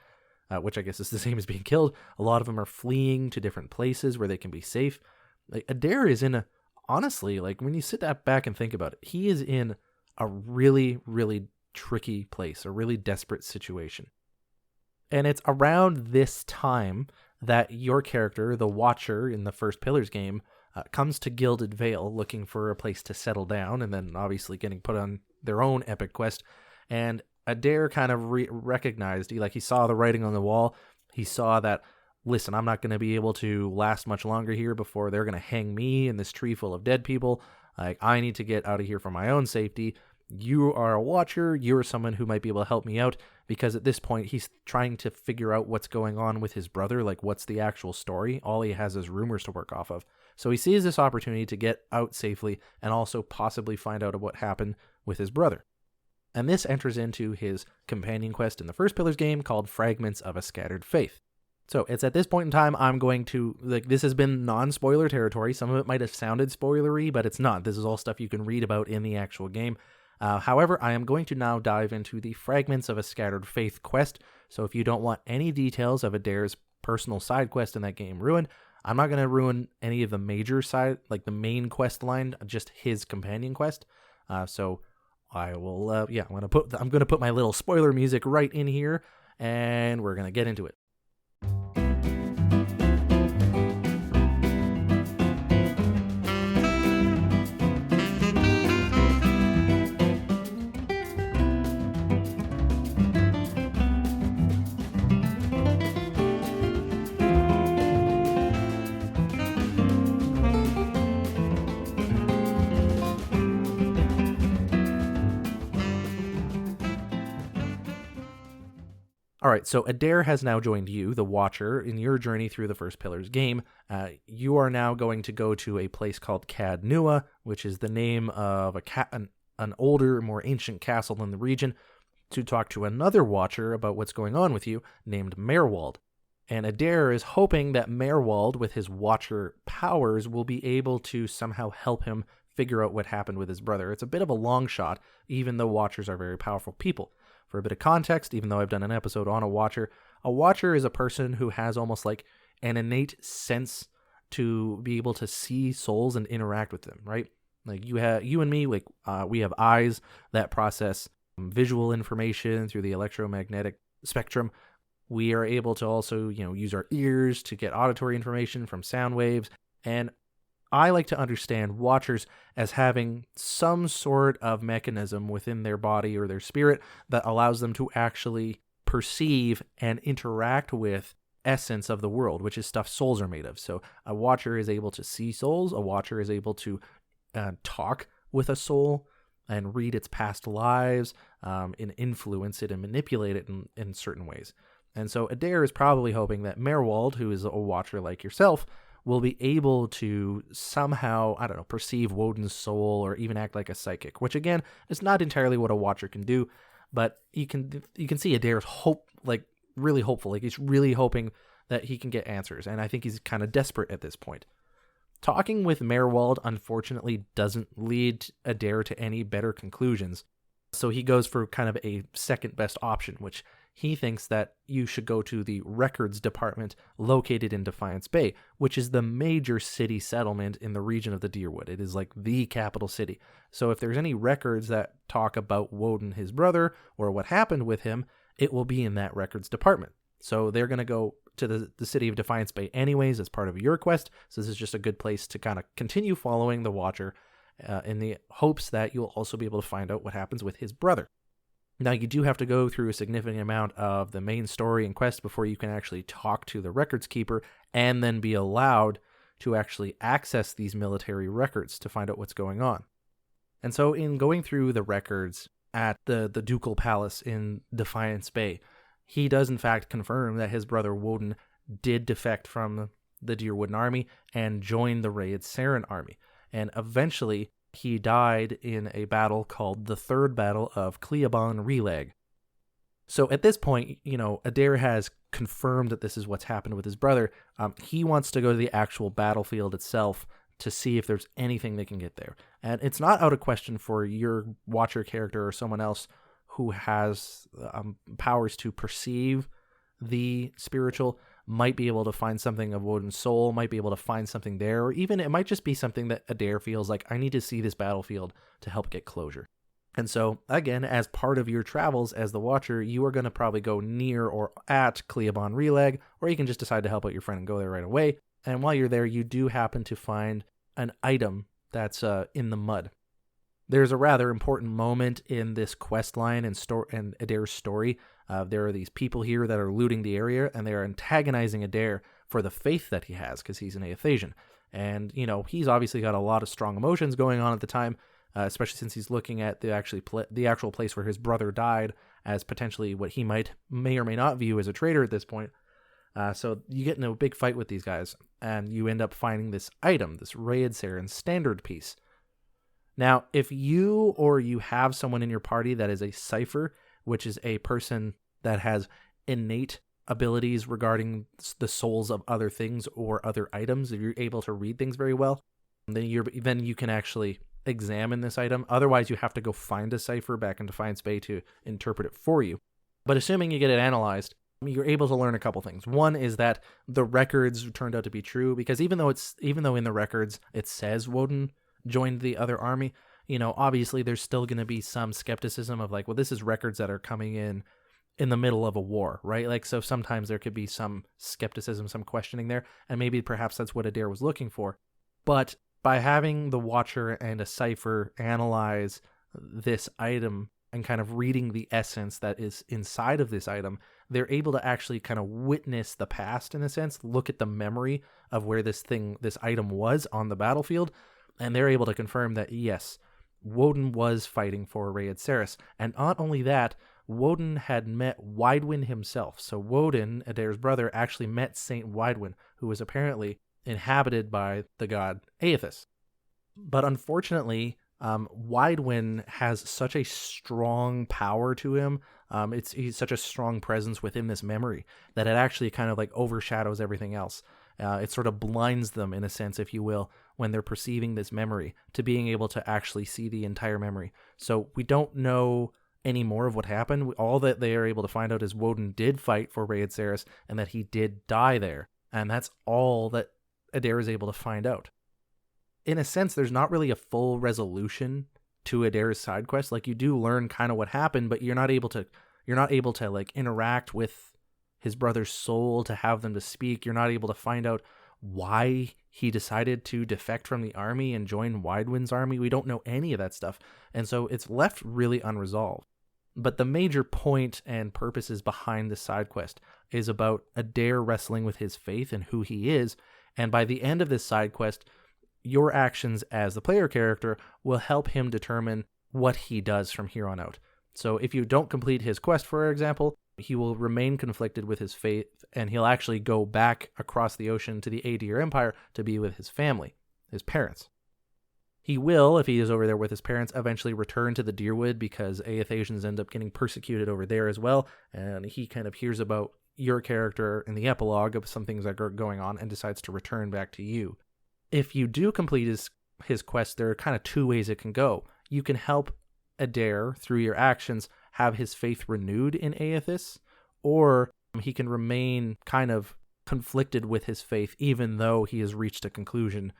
which I guess is the same as being killed. A lot of them are fleeing to different places where they can be safe. Like, Edér is in honestly, like, when you sit back and think about it, he is in a really, really tricky place, a really desperate situation. And it's around this time that your character, the Watcher in the first Pillars game, comes to Gilded Vale looking for a place to settle down, and then obviously getting put on their own epic quest. And Edér kind of recognized, he saw the writing on the wall. He saw that, listen, I'm not going to be able to last much longer here before they're going to hang me in this tree full of dead people. Like, I need to get out of here for my own safety. You are a Watcher. You're someone who might be able to help me out, because at this point he's trying to figure out what's going on with his brother. Like, what's the actual story? All he has is rumors to work off of. So he sees this opportunity to get out safely and also possibly find out what happened with his brother. And this enters into his companion quest in the first Pillars game called Fragments of a Scattered Faith. So it's at this point in time I'm going to, this has been non-spoiler territory. Some of it might have sounded spoilery, but it's not. This is all stuff you can read about in the actual game. However, I am going to now dive into the Fragments of a Scattered Faith quest. So if you don't want any details of Edér's personal side quest in that game ruined, I'm not going to ruin any of the major side, like the main quest line, just his companion quest. So I will, I'm going to put my little spoiler music right in here, and we're going to get into it. All right, so Edér has now joined you, the Watcher, in your journey through the first Pillars game. You are now going to go to a place called Cad Nua, which is the name of an older, more ancient castle in the region to talk to another watcher about what's going on with you named Merwald. And Edér is hoping that Merwald, with his watcher powers, will be able to somehow help him figure out what happened with his brother. It's a bit of a long shot, even though watchers are very powerful people. For a bit of context, even though I've done an episode on a watcher is a person who has almost like an innate sense to be able to see souls and interact with them, right? Like you and me, like we have eyes that process visual information through the electromagnetic spectrum. We are able to also, use our ears to get auditory information from sound waves. And I like to understand watchers as having some sort of mechanism within their body or their spirit that allows them to actually perceive and interact with essence of the world, which is stuff souls are made of. So a watcher is able to see souls. A watcher is able to talk with a soul and read its past lives, and influence it and manipulate it in certain ways. And so Edér is probably hoping that Merwald, who is a watcher like yourself, will be able to somehow, perceive Woden's soul or even act like a psychic, which again is not entirely what a watcher can do, but you can see Edér's really hopeful. Like he's really hoping that he can get answers, and I think he's kind of desperate at this point. Talking with Merwald, unfortunately, doesn't lead Edér to any better conclusions. So he goes for kind of a second best option, which he thinks that you should go to the records department located in Defiance Bay, which is the major city settlement in the region of the Dyrwood. It is like the capital city. So if there's any records that talk about Woden, his brother, or what happened with him, it will be in that records department. So they're going to go to the city of Defiance Bay anyways as part of your quest. So this is just a good place to kind of continue following the Watcher in the hopes that you'll also be able to find out what happens with his brother. Now, you do have to go through a significant amount of the main story and quest before you can actually talk to the records keeper and then be allowed to actually access these military records to find out what's going on. And so in going through the records at the Ducal Palace in Defiance Bay, he does in fact confirm that his brother Woden did defect from the Dyrwooden army and join the Rayed Saren army. And eventually he died in a battle called the Third Battle of Cleobon Releg. So at this point, Edér has confirmed that this is what's happened with his brother. He wants to go to the actual battlefield itself to see if there's anything they can get there. And it's not out of question for your Watcher character or someone else who has powers to perceive the spiritual might be able to find something of Woden's soul, might be able to find something there, or even it might just be something that Edér feels like, I need to see this battlefield to help get closure. And so, again, as part of your travels as the Watcher, you are going to probably go near or at Cleobon Releg, or you can just decide to help out your friend and go there right away. And while you're there, you do happen to find an item that's in the mud. There's a rather important moment in this quest line and Edér's story. There are these people here that are looting the area, and they are antagonizing Edér for the faith that he has, because he's an Aethasian. And, he's obviously got a lot of strong emotions going on at the time, especially since he's looking at the actual place where his brother died as potentially what he may or may not view as a traitor at this point. So you get in a big fight with these guys, and you end up finding this item, this Rayed Saren standard piece. Now, if you have someone in your party that is a cipher, which is a person that has innate abilities regarding the souls of other things or other items, if you're able to read things very well, then you can actually examine this item. Otherwise, you have to go find a cipher back in Defiance Bay to interpret it for you. But assuming you get it analyzed, you're able to learn a couple things. One is that the records turned out to be true, because even though in the records it says Woden joined the other army, obviously there's still going to be some skepticism of like, well, this is records that are coming in the middle of a war, right? Like, so sometimes there could be some skepticism, some questioning there, and maybe perhaps that's what Edér was looking for. But by having the Watcher and a cipher analyze this item and kind of reading the essence that is inside of this item, they're able to actually kind of witness the past in a sense, look at the memory of where this item was on the battlefield, and they're able to confirm that, yes, Woden was fighting for Rayed Saren. And not only that, Woden had met Wydwin himself. So Woden, Edér's brother, actually met Saint Wydwin, who was apparently inhabited by the god Aethys. But unfortunately, Widewind has such a strong power to him. He's such a strong presence within this memory that it actually kind of like overshadows everything else. It sort of blinds them, in a sense, if you will, when they're perceiving this memory, to being able to actually see the entire memory. So we don't know any more of what happened. All that they are able to find out is Woden did fight for Rhaeadsaris and that he did die there. And that's all that Edér is able to find out. In a sense, there's not really a full resolution to Edér's side quest. Like, you do learn kind of what happened, but you're not able to like interact with his brother's soul to have them to speak. You're not able to find out why he decided to defect from the army and join Widewind's army. We don't know any of that stuff. And so it's left really unresolved. But the major point and purposes behind this side quest is about Edér wrestling with his faith and who he is. And by the end of this side quest, your actions as the player character will help him determine what he does from here on out. So if you don't complete his quest, for example, he will remain conflicted with his faith, and he'll actually go back across the ocean to the Edér Empire to be with his family, his parents. He will, if he is over there with his parents, eventually return to the Dyrwood because Aethasians end up getting persecuted over there as well, and he kind of hears about your character in the epilogue of some things that are going on and decides to return back to you. If you do complete his quest, there are kind of two ways it can go. You can help Edér, through your actions, have his faith renewed in Aethys, or he can remain kind of conflicted with his faith even though he has reached a conclusion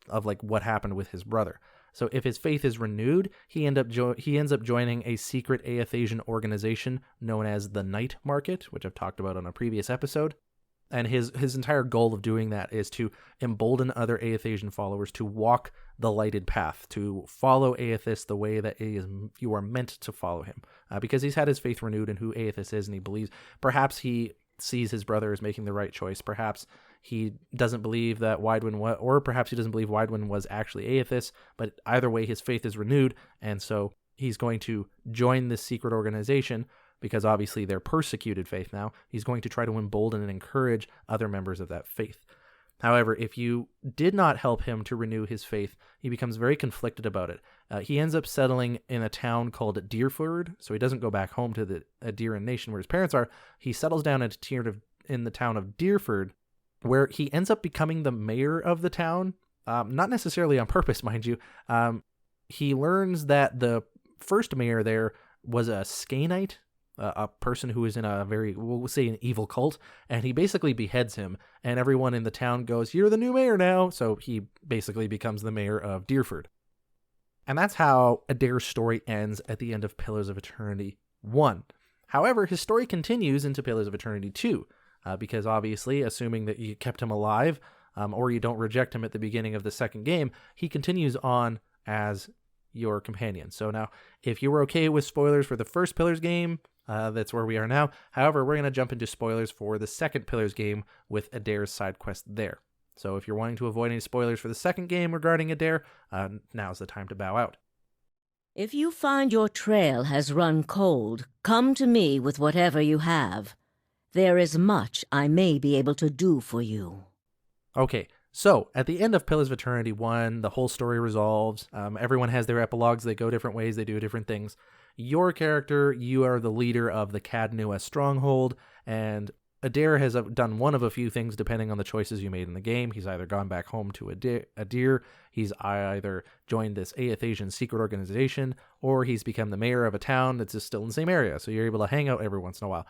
of like what happened with his brother. So if his faith is renewed, he ends up joining a secret Aethasian organization known as the Night Market, which I've talked about on a previous episode. And his entire goal of doing that is to embolden other Aethasian followers to walk the lighted path, to follow Aethys the way that you are meant to follow him. Because he's had his faith renewed in who Aethys is, and he believes perhaps he sees his brother as making the right choice. Perhaps he doesn't believe that Widewind or perhaps he doesn't believe Widewind was actually Aethys, but either way his faith is renewed, and so he's going to join this secret organization because obviously they're persecuted faith now. He's going to try to embolden and encourage other members of that faith. However, if you did not help him to renew his faith, he becomes very conflicted about it. He ends up settling in a town called Dyrford, so he doesn't go back home to the Aedirn nation where his parents are. He settles down in the town of Dyrford, where he ends up becoming the mayor of the town, not necessarily on purpose, mind you. He learns that the first mayor there was a Skanite, a person who is in a very, we'll say, an evil cult, and he basically beheads him, and everyone in the town goes, "You're the new mayor now," so he basically becomes the mayor of Dyrford. And that's how Edér's story ends at the end of Pillars of Eternity 1. However, his story continues into Pillars of Eternity 2, because obviously, assuming that you kept him alive, or you don't reject him at the beginning of the second game, he continues on as your companion. So now, if you were okay with spoilers for the first Pillars game, that's where we are now. However, we're going to jump into spoilers for the second Pillars game with Edér's side quest there. So if you're wanting to avoid any spoilers for the second game regarding Edér, now's the time to bow out. If you find your trail has run cold, come to me with whatever you have. There is much I may be able to do for you. Okay, so at the end of Pillars of Eternity 1, the whole story resolves. Everyone has their epilogues. They go different ways. They do different things. Your character, you are the leader of the Cadnua stronghold, and Edér has done one of a few things depending on the choices you made in the game. He's either gone back home to Edér, he's either joined this Aethasian secret organization, or he's become the mayor of a town that's just still in the same area, so you're able to hang out every once in a while.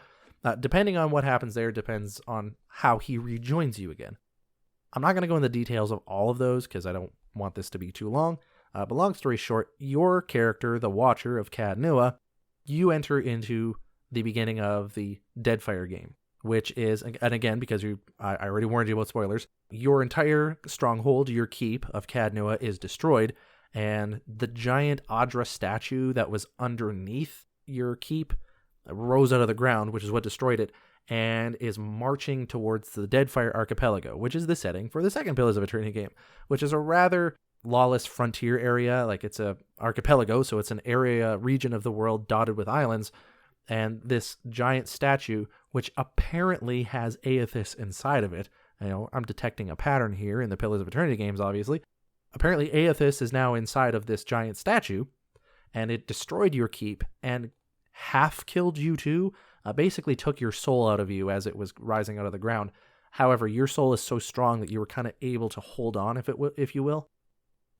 Depending on what happens there depends on how he rejoins you again. I'm not going to go into the details of all of those because I don't want this to be too long. But long story short, your character, the Watcher of Cadnua, you enter into the beginning of the Deadfire game, which is, and again, because I already warned you about spoilers, your entire stronghold, your keep of Cadnua is destroyed, and the giant Adra statue that was underneath your keep rose out of the ground, which is what destroyed it, and is marching towards the Deadfire Archipelago, which is the setting for the second Pillars of Eternity game, which is a rather lawless frontier area. Like, it's a archipelago, so it's an region of the world dotted with islands, and this giant statue, which apparently has Aethys inside of it. I'm detecting a pattern here in the Pillars of Eternity games, obviously. apparently Aethys is now inside of this giant statue, and it destroyed your keep and half killed you too. Basically took your soul out of you as it was rising out of the ground. However, your soul is so strong that you were kind of able to hold on, if you will.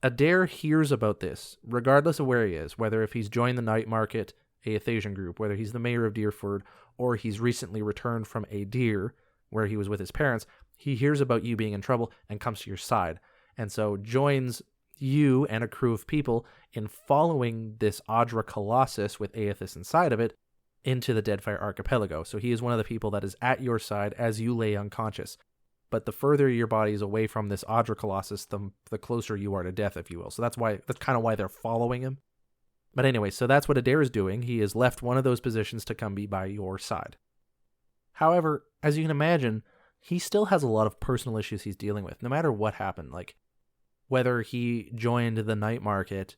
Edér hears about this, regardless of where he is, whether if he's joined the night market Aethasian group, whether he's the mayor of Deerford, or he's recently returned from Edér, where he was with his parents. He hears about you being in trouble and comes to your side, and so joins you and a crew of people in following this Adra Colossus with Aethys inside of it into the Deadfire Archipelago. So he is one of the people that is at your side as you lay unconscious. But the further your body is away from this Adra Colossus, the closer you are to death, if you will. So that's kind of why they're following him. But anyway, so that's what Edér is doing. He has left one of those positions to come be by your side. However, as you can imagine, he still has a lot of personal issues he's dealing with, no matter what happened. Like, whether he joined the night market,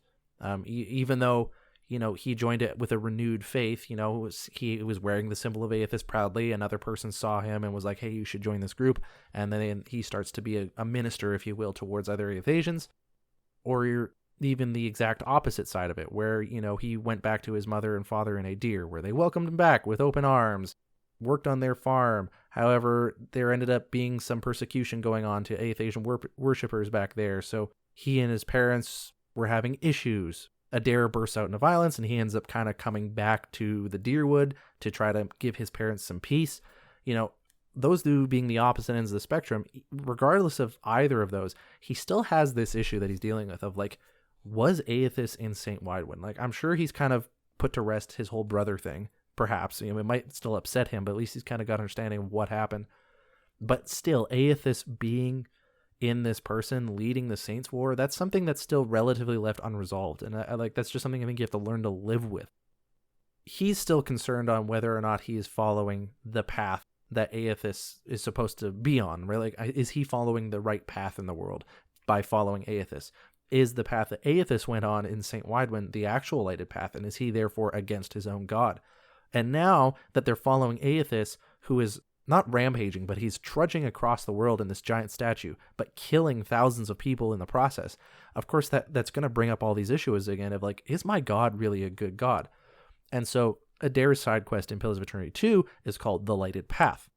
even though, he joined it with a renewed faith, he was wearing the symbol of Aethys proudly. Another person saw him and was like, hey, you should join this group. And then he starts to be a minister, if you will, towards other Aethasians. Or you're even the exact opposite side of it, where, he went back to his mother and father in Edér, where they welcomed him back with open arms, worked on their farm. However, there ended up being some persecution going on to Aethasian worshippers back there, so he and his parents were having issues. Edér bursts out into violence, and he ends up kind of coming back to the Dyrwood to try to give his parents some peace. Those two being the opposite ends of the spectrum, regardless of either of those, he still has this issue that he's dealing with of, like, was Aethys in St. Widewin? Like, I'm sure he's kind of put to rest his whole brother thing. Perhaps, it might still upset him, but at least he's kind of got understanding of what happened. But still, Aethys being in this person, leading the Saints' War, that's something that's still relatively left unresolved. And that's just something I think you have to learn to live with. He's still concerned on whether or not he is following the path that Aethys is supposed to be on, right? Like, is he following the right path in the world by following Aethys? Is the path that Aethys went on in St. Widewin the actual lighted path, and is he therefore against his own god? And now that they're following Aethys, who is not rampaging, but he's trudging across the world in this giant statue, but killing thousands of people in the process, of course that's going to bring up all these issues again of, like, is my god really a good god? And so Edér's side quest in Pillars of Eternity 2 is called The Lighted Path.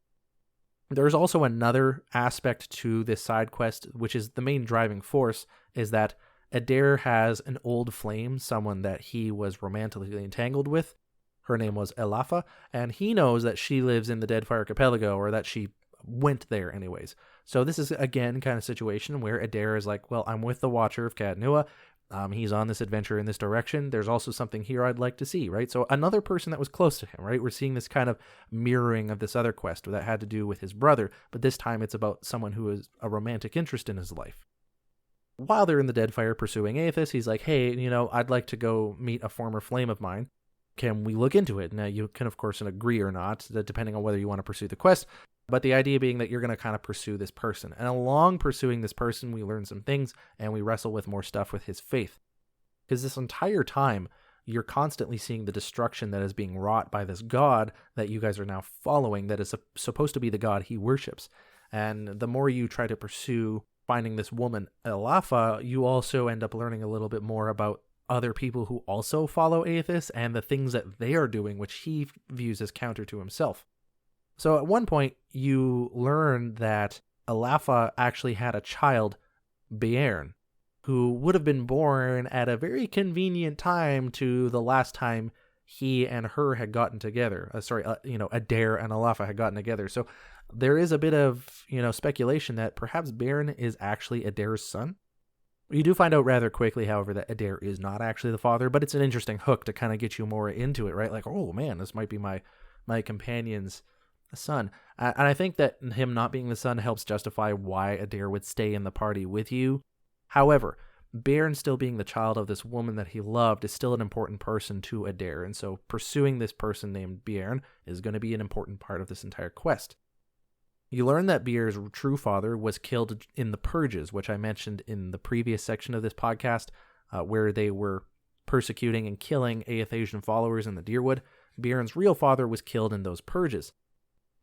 There's also another aspect to this side quest, which is the main driving force, is that Edér has an old flame, someone that he was romantically entangled with. Her name was Elafa, and he knows that she lives in the Deadfire Archipelago, or that she went there anyways. So this is, again, kind of situation where Edér is like, well, I'm with the Watcher of Cadnua. He's on this adventure in this direction. There's also something here I'd like to see, right? So another person that was close to him, right? We're seeing this kind of mirroring of this other quest that had to do with his brother, but this time it's about someone who is a romantic interest in his life. While they're in the Deadfire pursuing Aethys, he's like, hey, I'd like to go meet a former flame of mine. Can we look into it? Now, you can, of course, agree or not, depending on whether you want to pursue the quest, but the idea being that you're going to kind of pursue this person. And along pursuing this person, we learn some things, and we wrestle with more stuff with his faith. Because this entire time, you're constantly seeing the destruction that is being wrought by this god that you guys are now following, that is supposed to be the god he worships. And the more you try to pursue finding this woman, Elafa, you also end up learning a little bit more about other people who also follow Aethys and the things that they are doing, which he views as counter to himself. So at one point, you learn that Elafa actually had a child, Bearn, who would have been born at a very convenient time to the last time he and her had gotten together. Edér and Elafa had gotten together. So there is a bit of, speculation that perhaps Bearn is actually Edér's son. You do find out rather quickly, however, that Edér is not actually the father, but it's an interesting hook to kind of get you more into it, right? Like, oh man, this might be my companion's son. And I think that him not being the son helps justify why Edér would stay in the party with you. However, Bearn still being the child of this woman that he loved is still an important person to Edér, and so pursuing this person named Bearn is going to be an important part of this entire quest. You learn that Bearn's true father was killed in the Purges, which I mentioned in the previous section of this podcast, where they were persecuting and killing Aethasian followers in the Dyrwood. Bearn's real father was killed in those Purges,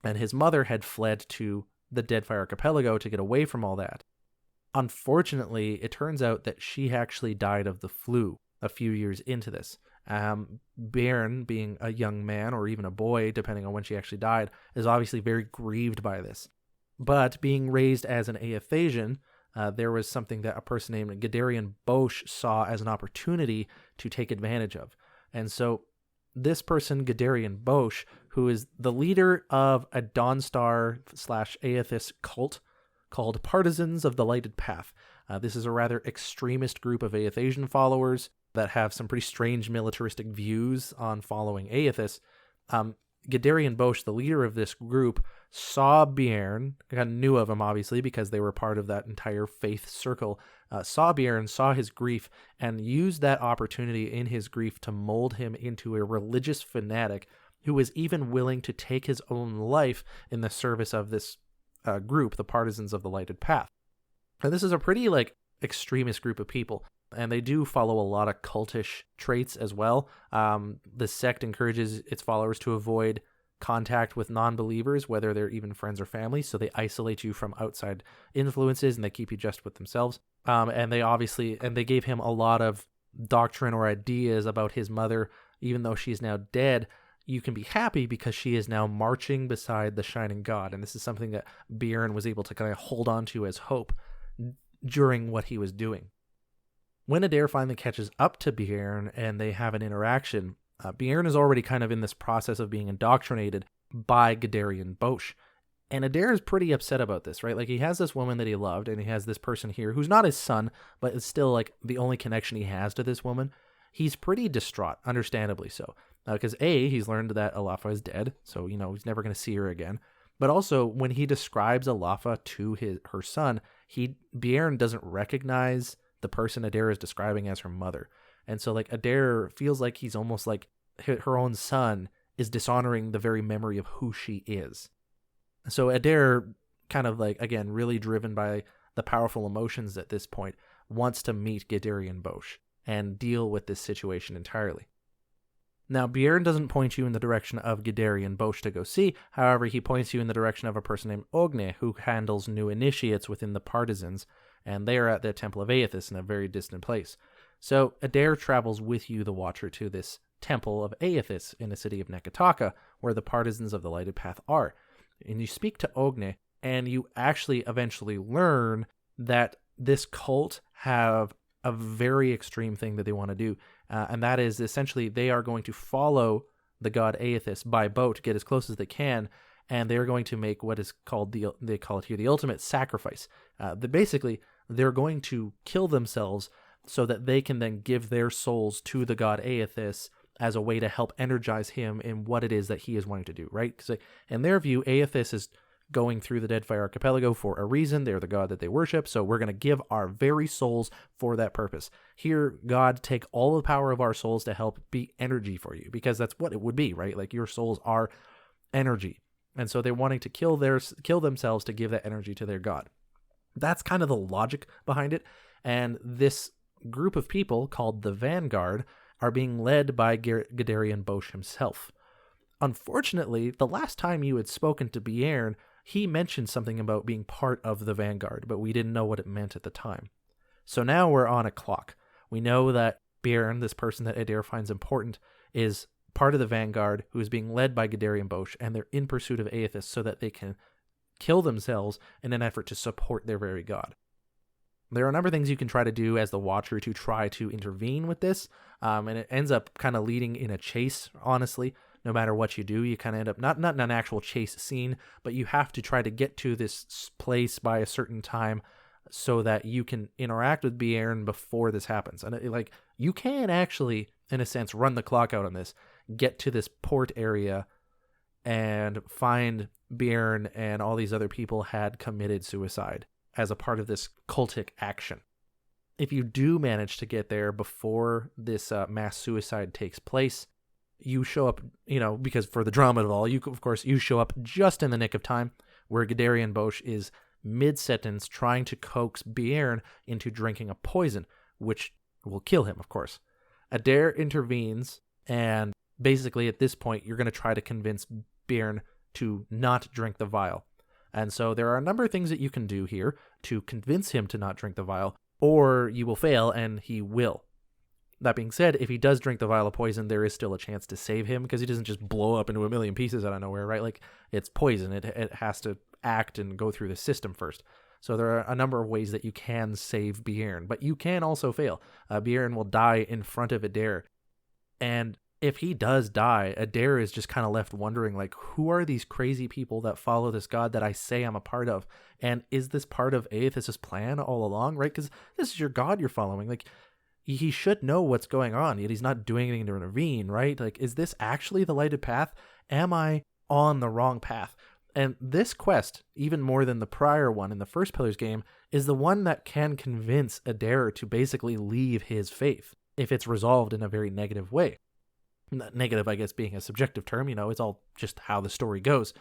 and his mother had fled to the Deadfire Archipelago to get away from all that. Unfortunately, it turns out that she actually died of the flu a few years into this. Bjorn, being a young man or even a boy, depending on when she actually died, is obviously very grieved by this. But being raised as an Aethasian, there was something that a person named Edér Teylecg saw as an opportunity to take advantage of. And so this person, Edér Teylecg, who is the leader of a Dawnstar / Aethys cult called Partisans of the Lighted Path. This is a rather extremist group of Aethasian followers that have some pretty strange militaristic views on following Aethys. Edér Teylecg, the leader of this group, saw Bjorn, knew of him obviously because they were part of that entire faith circle, saw Bjorn, saw his grief, and used that opportunity in his grief to mold him into a religious fanatic who was even willing to take his own life in the service of this group, the Partisans of the Lighted Path. And this is a pretty extremist group of people, and they do follow a lot of cultish traits as well. The sect encourages its followers to avoid contact with non-believers, whether they're even friends or family, so they isolate you from outside influences and they keep you just with themselves. And they gave him a lot of doctrine or ideas about his mother. Even though she's now dead, you can be happy because she is now marching beside the shining god. And this is something that Bjorn was able to kind of hold on to as hope during what he was doing. When Edér finally catches up to Bjorn and they have an interaction, Bjorn is already kind of in this process of being indoctrinated by Edér Teylecg. And Edér is pretty upset about this, right? He has this woman that he loved, and he has this person here who's not his son, but is still the only connection he has to this woman. He's pretty distraught, understandably so. Because he's learned that Alafa is dead, so, he's never going to see her again. But also, when he describes Alafa to her son, Bjorn doesn't recognize the person Edér is describing as her mother. And so, Edér feels like he's almost like her own son is dishonoring the very memory of who she is. So Edér, kind of again, really driven by the powerful emotions at this point, wants to meet Edér Teylecg and deal with this situation entirely. Now, Bjorn doesn't point you in the direction of Edér Teylecg to go see. However, he points you in the direction of a person named Ogne, who handles new initiates within the Partisans, and they are at the Temple of Aethys in a very distant place. So Edér travels with you, the Watcher, to this Temple of Aethys in the city of Neketaka, where the Partisans of the Lighted Path are. And you speak to Ogne, and you actually eventually learn that this cult have a very extreme thing that they want to do, and that is essentially they are going to follow the god Aethys by boat, get as close as they can, and they're going to make what is called they call it here the ultimate sacrifice. They're going to kill themselves so that they can then give their souls to the god Aethys as a way to help energize him in what it is that he is wanting to do, right? Because in their view, Aethys is going through the Deadfire Archipelago for a reason. They're the god that they worship, so we're going to give our very souls for that purpose. Here, God, take all the power of our souls to help be energy for you, because that's what it would be, right? Your souls are energy. And so they're wanting to kill themselves to give that energy to their god. That's kind of the logic behind it. And this group of people called the Vanguard are being led by Edér Teylecg himself. Unfortunately, the last time you had spoken to Bjorn, he mentioned something about being part of the Vanguard, but we didn't know what it meant at the time. So now we're on a clock. We know that Bjorn, this person that Edér finds important, is part of the Vanguard who is being led by Edér Teylecg, and they're in pursuit of Aethys so that they can kill themselves in an effort to support their very god. There are a number of things you can try to do as the Watcher to try to intervene with this, and it ends up kind of leading in a chase, honestly. No matter what you do, you kind of end up not in an actual chase scene, but you have to try to get to this place by a certain time so that you can interact with Bjorn before this happens. And you can actually, in a sense, run the clock out on this, get to this port area and find Bjorn and all these other people had committed suicide as a part of this cultic action. If you do manage to get there before this mass suicide takes place, you show up, because for the drama of it all, you show up just in the nick of time, where Edér Teylecg is mid-sentence trying to coax Bjorn into drinking a poison, which will kill him, of course. Edér intervenes, and basically at this point, you're going to try to convince Bjorn to not drink the vial. And so there are a number of things that you can do here to convince him to not drink the vial, or you will fail and he will. That being said, if he does drink the vial of poison, there is still a chance to save him because he doesn't just blow up into a million pieces out of nowhere, right? Like, it's poison. It has to act and go through the system first. So there are a number of ways that you can save Bjorn, but you can also fail. Bjorn will die in front of Edér. And if he does die, Edér is just kind of left wondering, like, who are these crazy people that follow this god that I say I'm a part of? And is this part of Aethys' plan all along, right? Because this is your god you're following. Like, he should know what's going on, yet he's not doing anything to intervene, right? Like, is this actually the lighted path? Am I on the wrong path? And this quest, even more than the prior one in the first Pillars game, is the one that can convince Edér to basically leave his faith, if it's resolved in a very negative way. Negative, I guess, being a subjective term, it's all just how the story goes.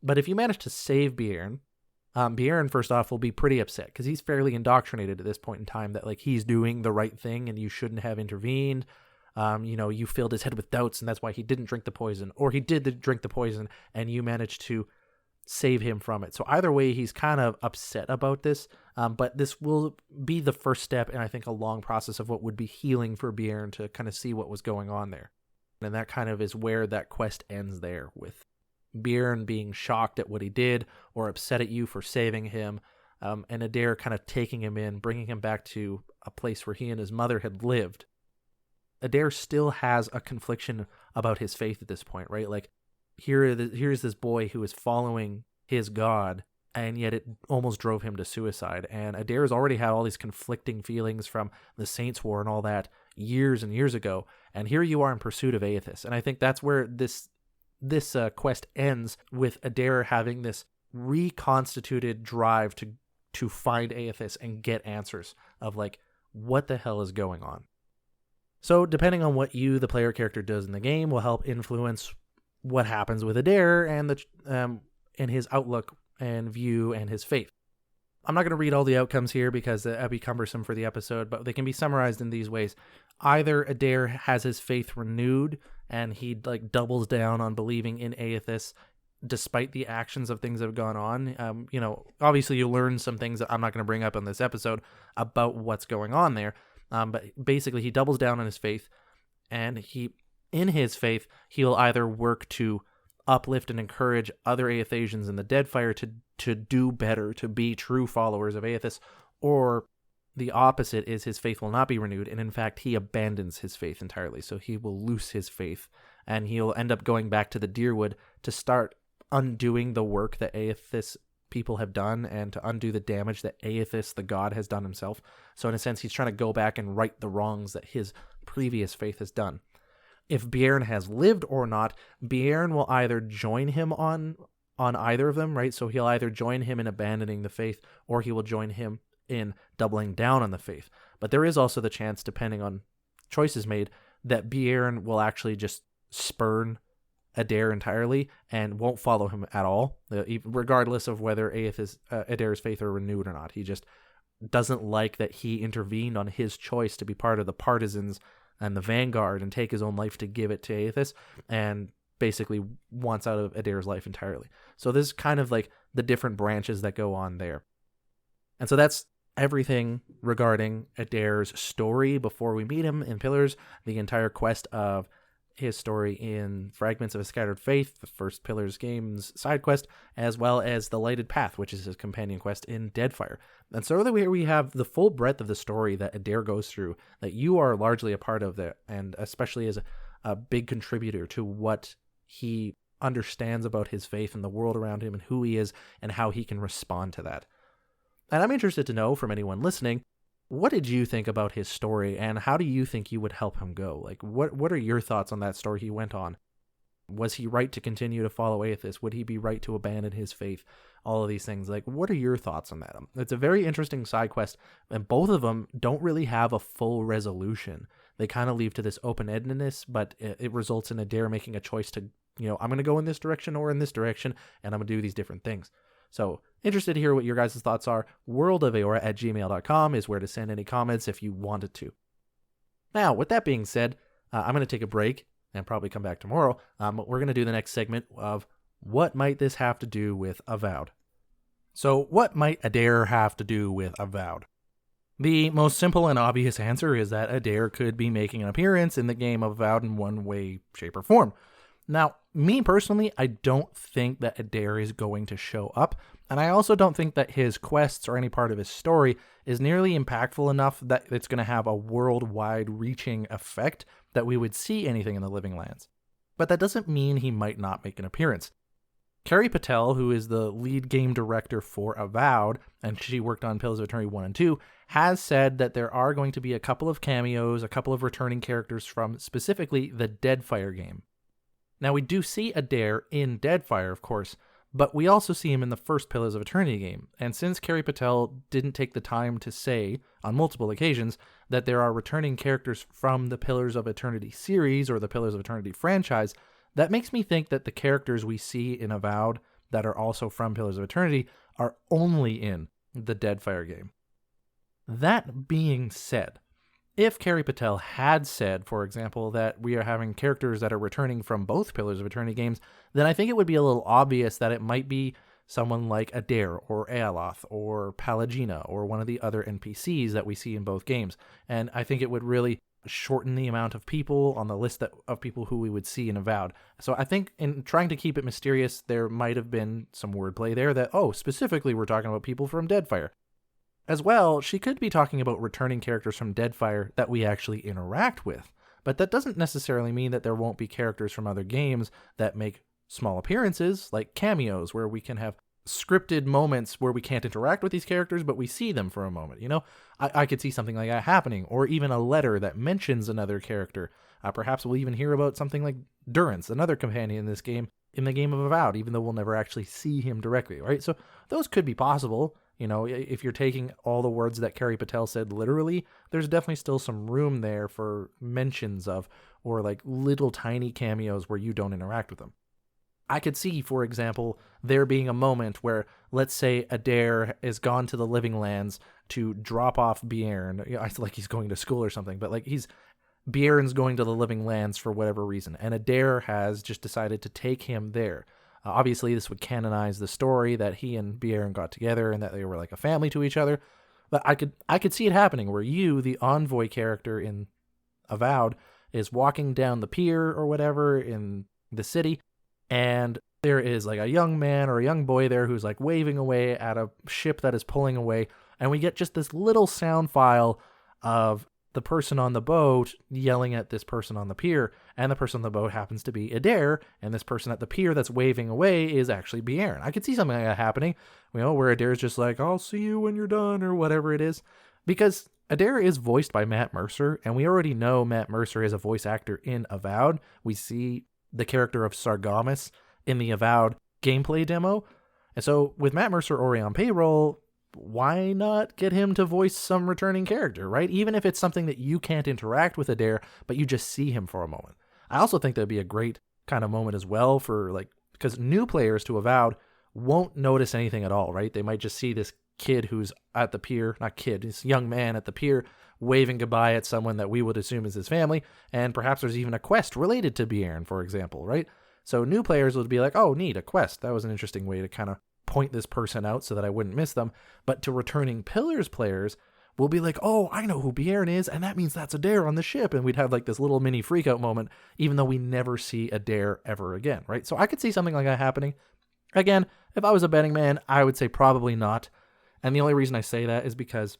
But if you manage to save Bjorn, Bjorn, first off, will be pretty upset because he's fairly indoctrinated at this point in time that, like, he's doing the right thing and you shouldn't have intervened. You filled his head with doubts and that's why he didn't drink the poison, or he did drink the poison and you managed to save him from it. So either way, he's kind of upset about this, but this will be the first step in, I think, a long process of what would be healing for Bjorn to kind of see what was going on there. And that kind of is where that quest ends there, with Bjorn being shocked at what he did or upset at you for saving him, and Edér kind of taking him in, bringing him back to a place where he and his mother had lived. Edér still has a confliction about his faith at this point, right? Like, here's this boy who is following his god, and yet it almost drove him to suicide. And Edér's already had all these conflicting feelings from the Saints' War and all that years and years ago, and here you are in pursuit of Aethys. And I think that's where this quest ends, with Edér having this reconstituted drive to find Aethys and get answers of, like, what the hell is going on. So depending on what you, the player character, does in the game will help influence what happens with Edér and his outlook and view and his faith. I'm not going to read all the outcomes here because that'd be cumbersome for the episode, but they can be summarized in these ways. Either Edér has his faith renewed and he, like, doubles down on believing in Aethys despite the actions of things that have gone on. Obviously you learn some things that I'm not going to bring up in this episode about what's going on there. But basically he doubles down on his faith, and in his faith, he'll either work to uplift and encourage other Aethasians in the Deadfire to do better, to be true followers of Aethys, or the opposite is his faith will not be renewed, and in fact, he abandons his faith entirely. So he will lose his faith, and he'll end up going back to the Dyrwood to start undoing the work that Aethys people have done, and to undo the damage that Aethys, the god, has done himself. So in a sense, he's trying to go back and right the wrongs that his previous faith has done. If Bjorn has lived or not, Bjorn will either join him on either of them, right? So he'll either join him in abandoning the faith, or he will join him in doubling down on the faith. But there is also the chance, depending on choices made, that Bjorn will actually just spurn Edér entirely and won't follow him at all, regardless of whether Edér's faith are renewed or not. He just doesn't like that he intervened on his choice to be part of the partisans and the vanguard and take his own life to give it to Aethys, and basically wants out of Edér's life entirely. So this is kind of like the different branches that go on there. And so that's everything regarding Edér's story before we meet him in Pillars, the entire quest of his story in Fragments of a Scattered Faith, the first Pillars game's side quest, as well as the Lighted Path, which is his companion quest in Deadfire. And so that we have the full breadth of the story that Edér goes through, that you are largely a part of there, and especially as a big contributor to what he understands about his faith and the world around him and who he is and how he can respond to that. And I'm interested to know from anyone listening, what did you think about his story, and how do you think you would help him go? Like, what are your thoughts on that story he went on? Was he right to continue to follow Aethys? Would he be right to abandon his faith? All of these things. Like, what are your thoughts on that? It's a very interesting side quest, and both of them don't really have a full resolution. They kind of leave to this open-endedness, but it results in Edér making a choice to, I'm going to go in this direction or in this direction, and I'm going to do these different things. So, interested to hear what your guys' thoughts are. worldofeora@gmail.com is where to send any comments if you wanted to. Now, with that being said, I'm going to take a break and probably come back tomorrow. We're going to do the next segment of what might this have to do with Avowed. So what might Edér have to do with Avowed? The most simple and obvious answer is that Edér could be making an appearance in the game of Avowed in one way, shape, or form. Now, me personally, I don't think that Edér is going to show up, and I also don't think that his quests or any part of his story is nearly impactful enough that it's going to have a worldwide reaching effect that we would see anything in the Living Lands. But that doesn't mean he might not make an appearance. Carrie Patel, who is the lead game director for Avowed, and she worked on Pillars of Eternity 1 and 2, has said that there are going to be a couple of cameos, a couple of returning characters from specifically the Deadfire game. Now, we do see Edér in Deadfire, of course, but we also see him in the first Pillars of Eternity game, and since Carrie Patel didn't take the time to say, on multiple occasions, that there are returning characters from the Pillars of Eternity series or the Pillars of Eternity franchise, that makes me think that the characters we see in Avowed that are also from Pillars of Eternity are only in the Deadfire game. That being said, if Carrie Patel had said, for example, that we are having characters that are returning from both Pillars of Eternity games, then I think it would be a little obvious that it might be someone like Edér or Aeloth or Pallegina or one of the other NPCs that we see in both games. And I think it would really shorten the amount of people on the list of people who we would see in Avowed. So I think in trying to keep it mysterious, there might have been some wordplay there that, specifically we're talking about people from Deadfire. As well, she could be talking about returning characters from Deadfire that we actually interact with. But that doesn't necessarily mean that there won't be characters from other games that make small appearances, like cameos, where we can have scripted moments where we can't interact with these characters, but we see them for a moment. I could see something like that happening, or even a letter that mentions another character. Perhaps we'll even hear about something like Durance, another companion in this game, in the game of Avowed, even though we'll never actually see him directly, right? So those could be possible. If you're taking all the words that Carrie Patel said literally, there's definitely still some room there for mentions of, or like little tiny cameos where you don't interact with them. I could see, for example, there being a moment where, let's say, Edér is gone to the Living Lands to drop off Bjorn. Like he's going to school or something, but like Bjorn's going to the Living Lands for whatever reason, and Edér has just decided to take him there. Obviously, this would canonize the story that he and Bjorn got together and that they were like a family to each other. But I could see it happening where you, the envoy character in Avowed, is walking down the pier or whatever in the city, and there is like a young man or a young boy there who's like waving away at a ship that is pulling away, and we get just this little sound file of the person on the boat yelling at this person on the pier, and the person on the boat happens to be Edér, and this person at the pier that's waving away is actually Bjorn. I could see something like that happening, where Edér's just like, I'll see you when you're done, or whatever it is, because Edér is voiced by Matt Mercer, and we already know Matt Mercer is a voice actor in Avowed. We see the character of Sargamas in the Avowed gameplay demo, and so with Matt Mercer already on payroll, why not get him to voice some returning character, right? Even if it's something that you can't interact with Edér, but you just see him for a moment. I also think that'd be a great kind of moment as well because new players to Avowed won't notice anything at all, right? They might just see this kid who's at the pier, this young man at the pier waving goodbye at someone that we would assume is his family, and perhaps there's even a quest related to Bjorn, for example, right? So new players would be like, oh, neat, a quest. That was an interesting way to kind of point this person out so that I wouldn't miss them. But to returning Pillars players, we'll be like, oh, I know who Bjorn is, and that means that's Edér on the ship, and we'd have like this little mini freakout moment, even though we never see Edér ever again, right? So I could see something like that happening. Again, if I was a betting man, I would say probably not. And the only reason I say that is because,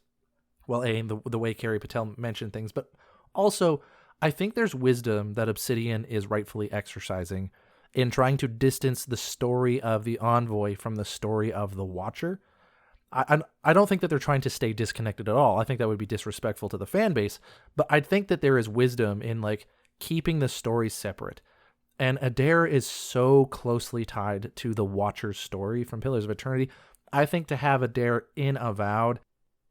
well, the way Carrie Patel mentioned things, but also I think there's wisdom that Obsidian is rightfully exercising in trying to distance the story of the Envoy from the story of the Watcher. I don't think that they're trying to stay disconnected at all. I think that would be disrespectful to the fan base, but I think that there is wisdom in like keeping the stories separate. And Edér is so closely tied to the Watcher's story from Pillars of Eternity. I think to have Edér in Avowed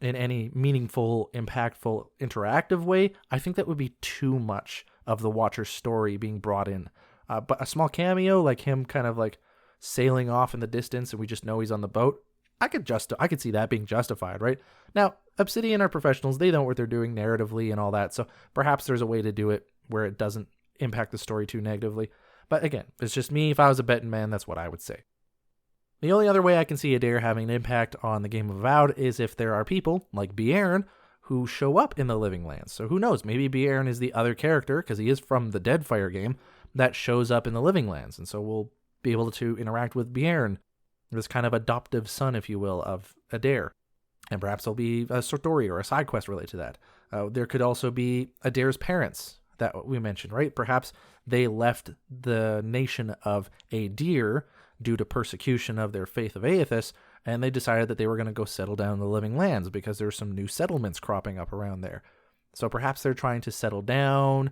in any meaningful, impactful, interactive way, I think that would be too much of the Watcher's story being brought in. But a small cameo, like him kind of like sailing off in the distance and we just know he's on the boat, I could see that being justified, right? Now, Obsidian are professionals. They know what they're doing narratively and all that, so perhaps there's a way to do it where it doesn't impact the story too negatively. But again, it's just me. If I was a betting man, that's what I would say. The only other way I can see Edér having an impact on the game of Avowed is if there are people, like Bjorn, who show up in the Living Lands. So who knows, maybe Bjorn is the other character, because he is from the Deadfire game, that shows up in the Living Lands. And so we'll be able to interact with Bjorn, this kind of adoptive son, if you will, of Edér. And perhaps there'll be a story or a side quest related to that. There could also be Edér's parents that we mentioned, right? Perhaps they left the nation of Edér due to persecution of their faith of Aethys, and they decided that they were going to go settle down in the Living Lands because there's some new settlements cropping up around there. So perhaps they're trying to settle down.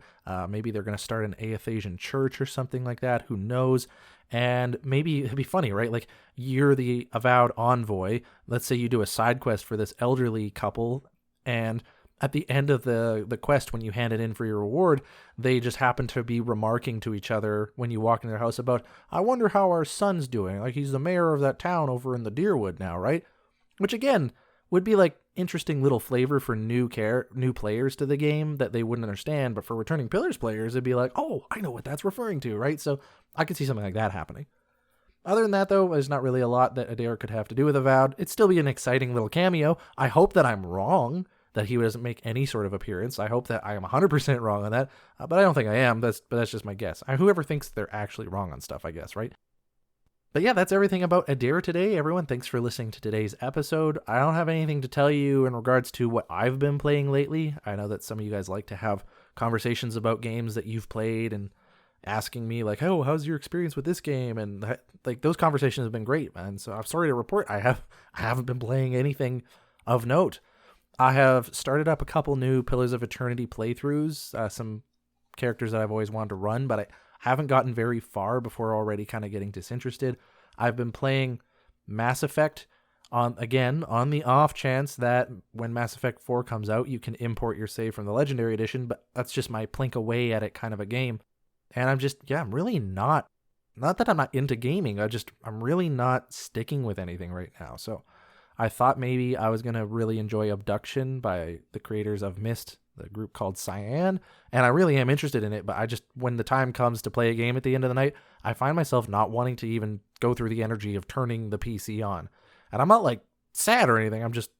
Maybe they're going to start an Aethasian church or something like that. Who knows? And maybe it'd be funny, right? Like, you're the Avowed envoy. Let's say you do a side quest for this elderly couple, and at the end of the quest, when you hand it in for your reward, they just happen to be remarking to each other when you walk in their house about, I wonder how our son's doing. Like, he's the mayor of that town over in the Deerwood now, right? Which, again, would be like interesting little flavor for new players to the game that they wouldn't understand. But for returning Pillars players, it'd be like, oh, I know what that's referring to, right? So I could see something like that happening. Other than that, though, there's not really a lot that Edér could have to do with Avowed. It'd still be an exciting little cameo. I hope that I'm wrong, that he doesn't make any sort of appearance. I hope that I am 100% wrong on that, but I don't think I am. But that's just my guess. Whoever thinks they're actually wrong on stuff, I guess, right? But yeah, that's everything about Edér today, everyone. Thanks for listening to today's episode. I don't have anything to tell you in regards to what I've been playing lately. I know that some of you guys like to have conversations about games that you've played and asking me like, oh, how's your experience with this game? And like, those conversations have been great, man. So I'm sorry to report I haven't been playing anything of note. I have started up a couple new Pillars of Eternity playthroughs, some characters that I've always wanted to run, but I haven't gotten very far before already kind of getting disinterested. I've been playing Mass Effect on the off chance that when Mass Effect 4 comes out, you can import your save from the Legendary Edition, but that's just my plink away at it kind of a game. And I'm really not that I'm not into gaming, I'm really not sticking with anything right now. So I thought maybe I was going to really enjoy Abduction by the creators of Myst, the group called Cyan, and I really am interested in it, but when the time comes to play a game at the end of the night, I find myself not wanting to even go through the energy of turning the PC on. And I'm not like sad or anything, I'm just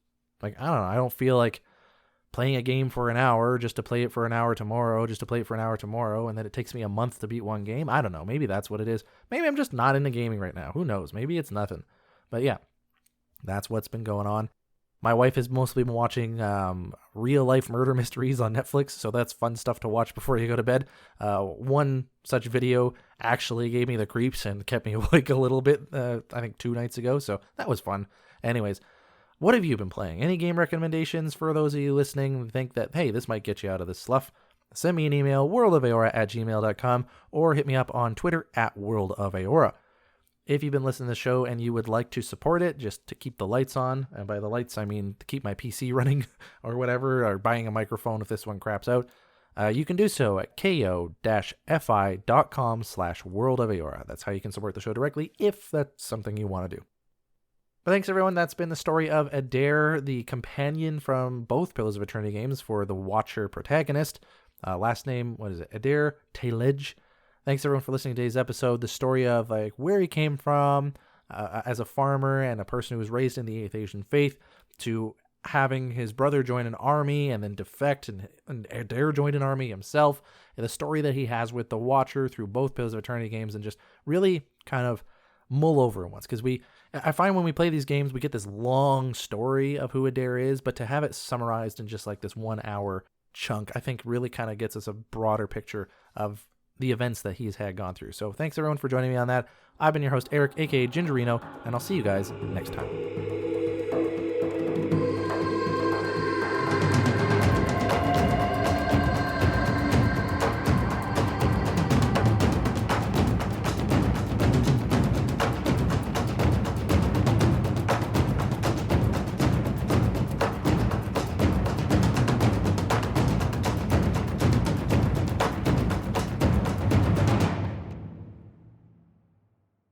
like, I don't know, I don't feel like playing a game for an hour just to play it for an hour tomorrow, and then it takes me a month to beat one game. I don't know, maybe that's what it is. Maybe I'm just not into gaming right now, who knows, maybe it's nothing. But yeah, that's what's been going on. My wife has mostly been watching real-life murder mysteries on Netflix, so that's fun stuff to watch before you go to bed. One such video actually gave me the creeps and kept me awake a little bit, I think 2 nights ago, so that was fun. Anyways, what have you been playing? Any game recommendations for those of you listening who think that, hey, this might get you out of this slough? Send me an email, worldofeora@gmail.com, or hit me up on Twitter @worldofeora. If you've been listening to the show and you would like to support it just to keep the lights on, and by the lights I mean to keep my PC running or whatever, or buying a microphone if this one craps out, you can do so at ko-fi.com/worldofeora. That's how you can support the show directly if that's something you want to do. But thanks everyone, that's been the story of Edér, the companion from both Pillars of Eternity games for the Watcher protagonist. Last name, Edér Teylecg. Thanks everyone for listening to today's episode. The story of like where he came from as a farmer and a person who was raised in the Aethasian faith, to having his brother join an army and then defect, and Edér joined an army himself, and the story that he has with the Watcher through both Pillars of Eternity games, and just really kind of mull over once, because I find when we play these games we get this long story of who Edér is, but to have it summarized in just like this 1 hour chunk, I think really kind of gets us a broader picture of the events that he's had gone through. So thanks everyone for joining me on that. I've been your host Eric, aka Gingerino, and I'll see you guys next time.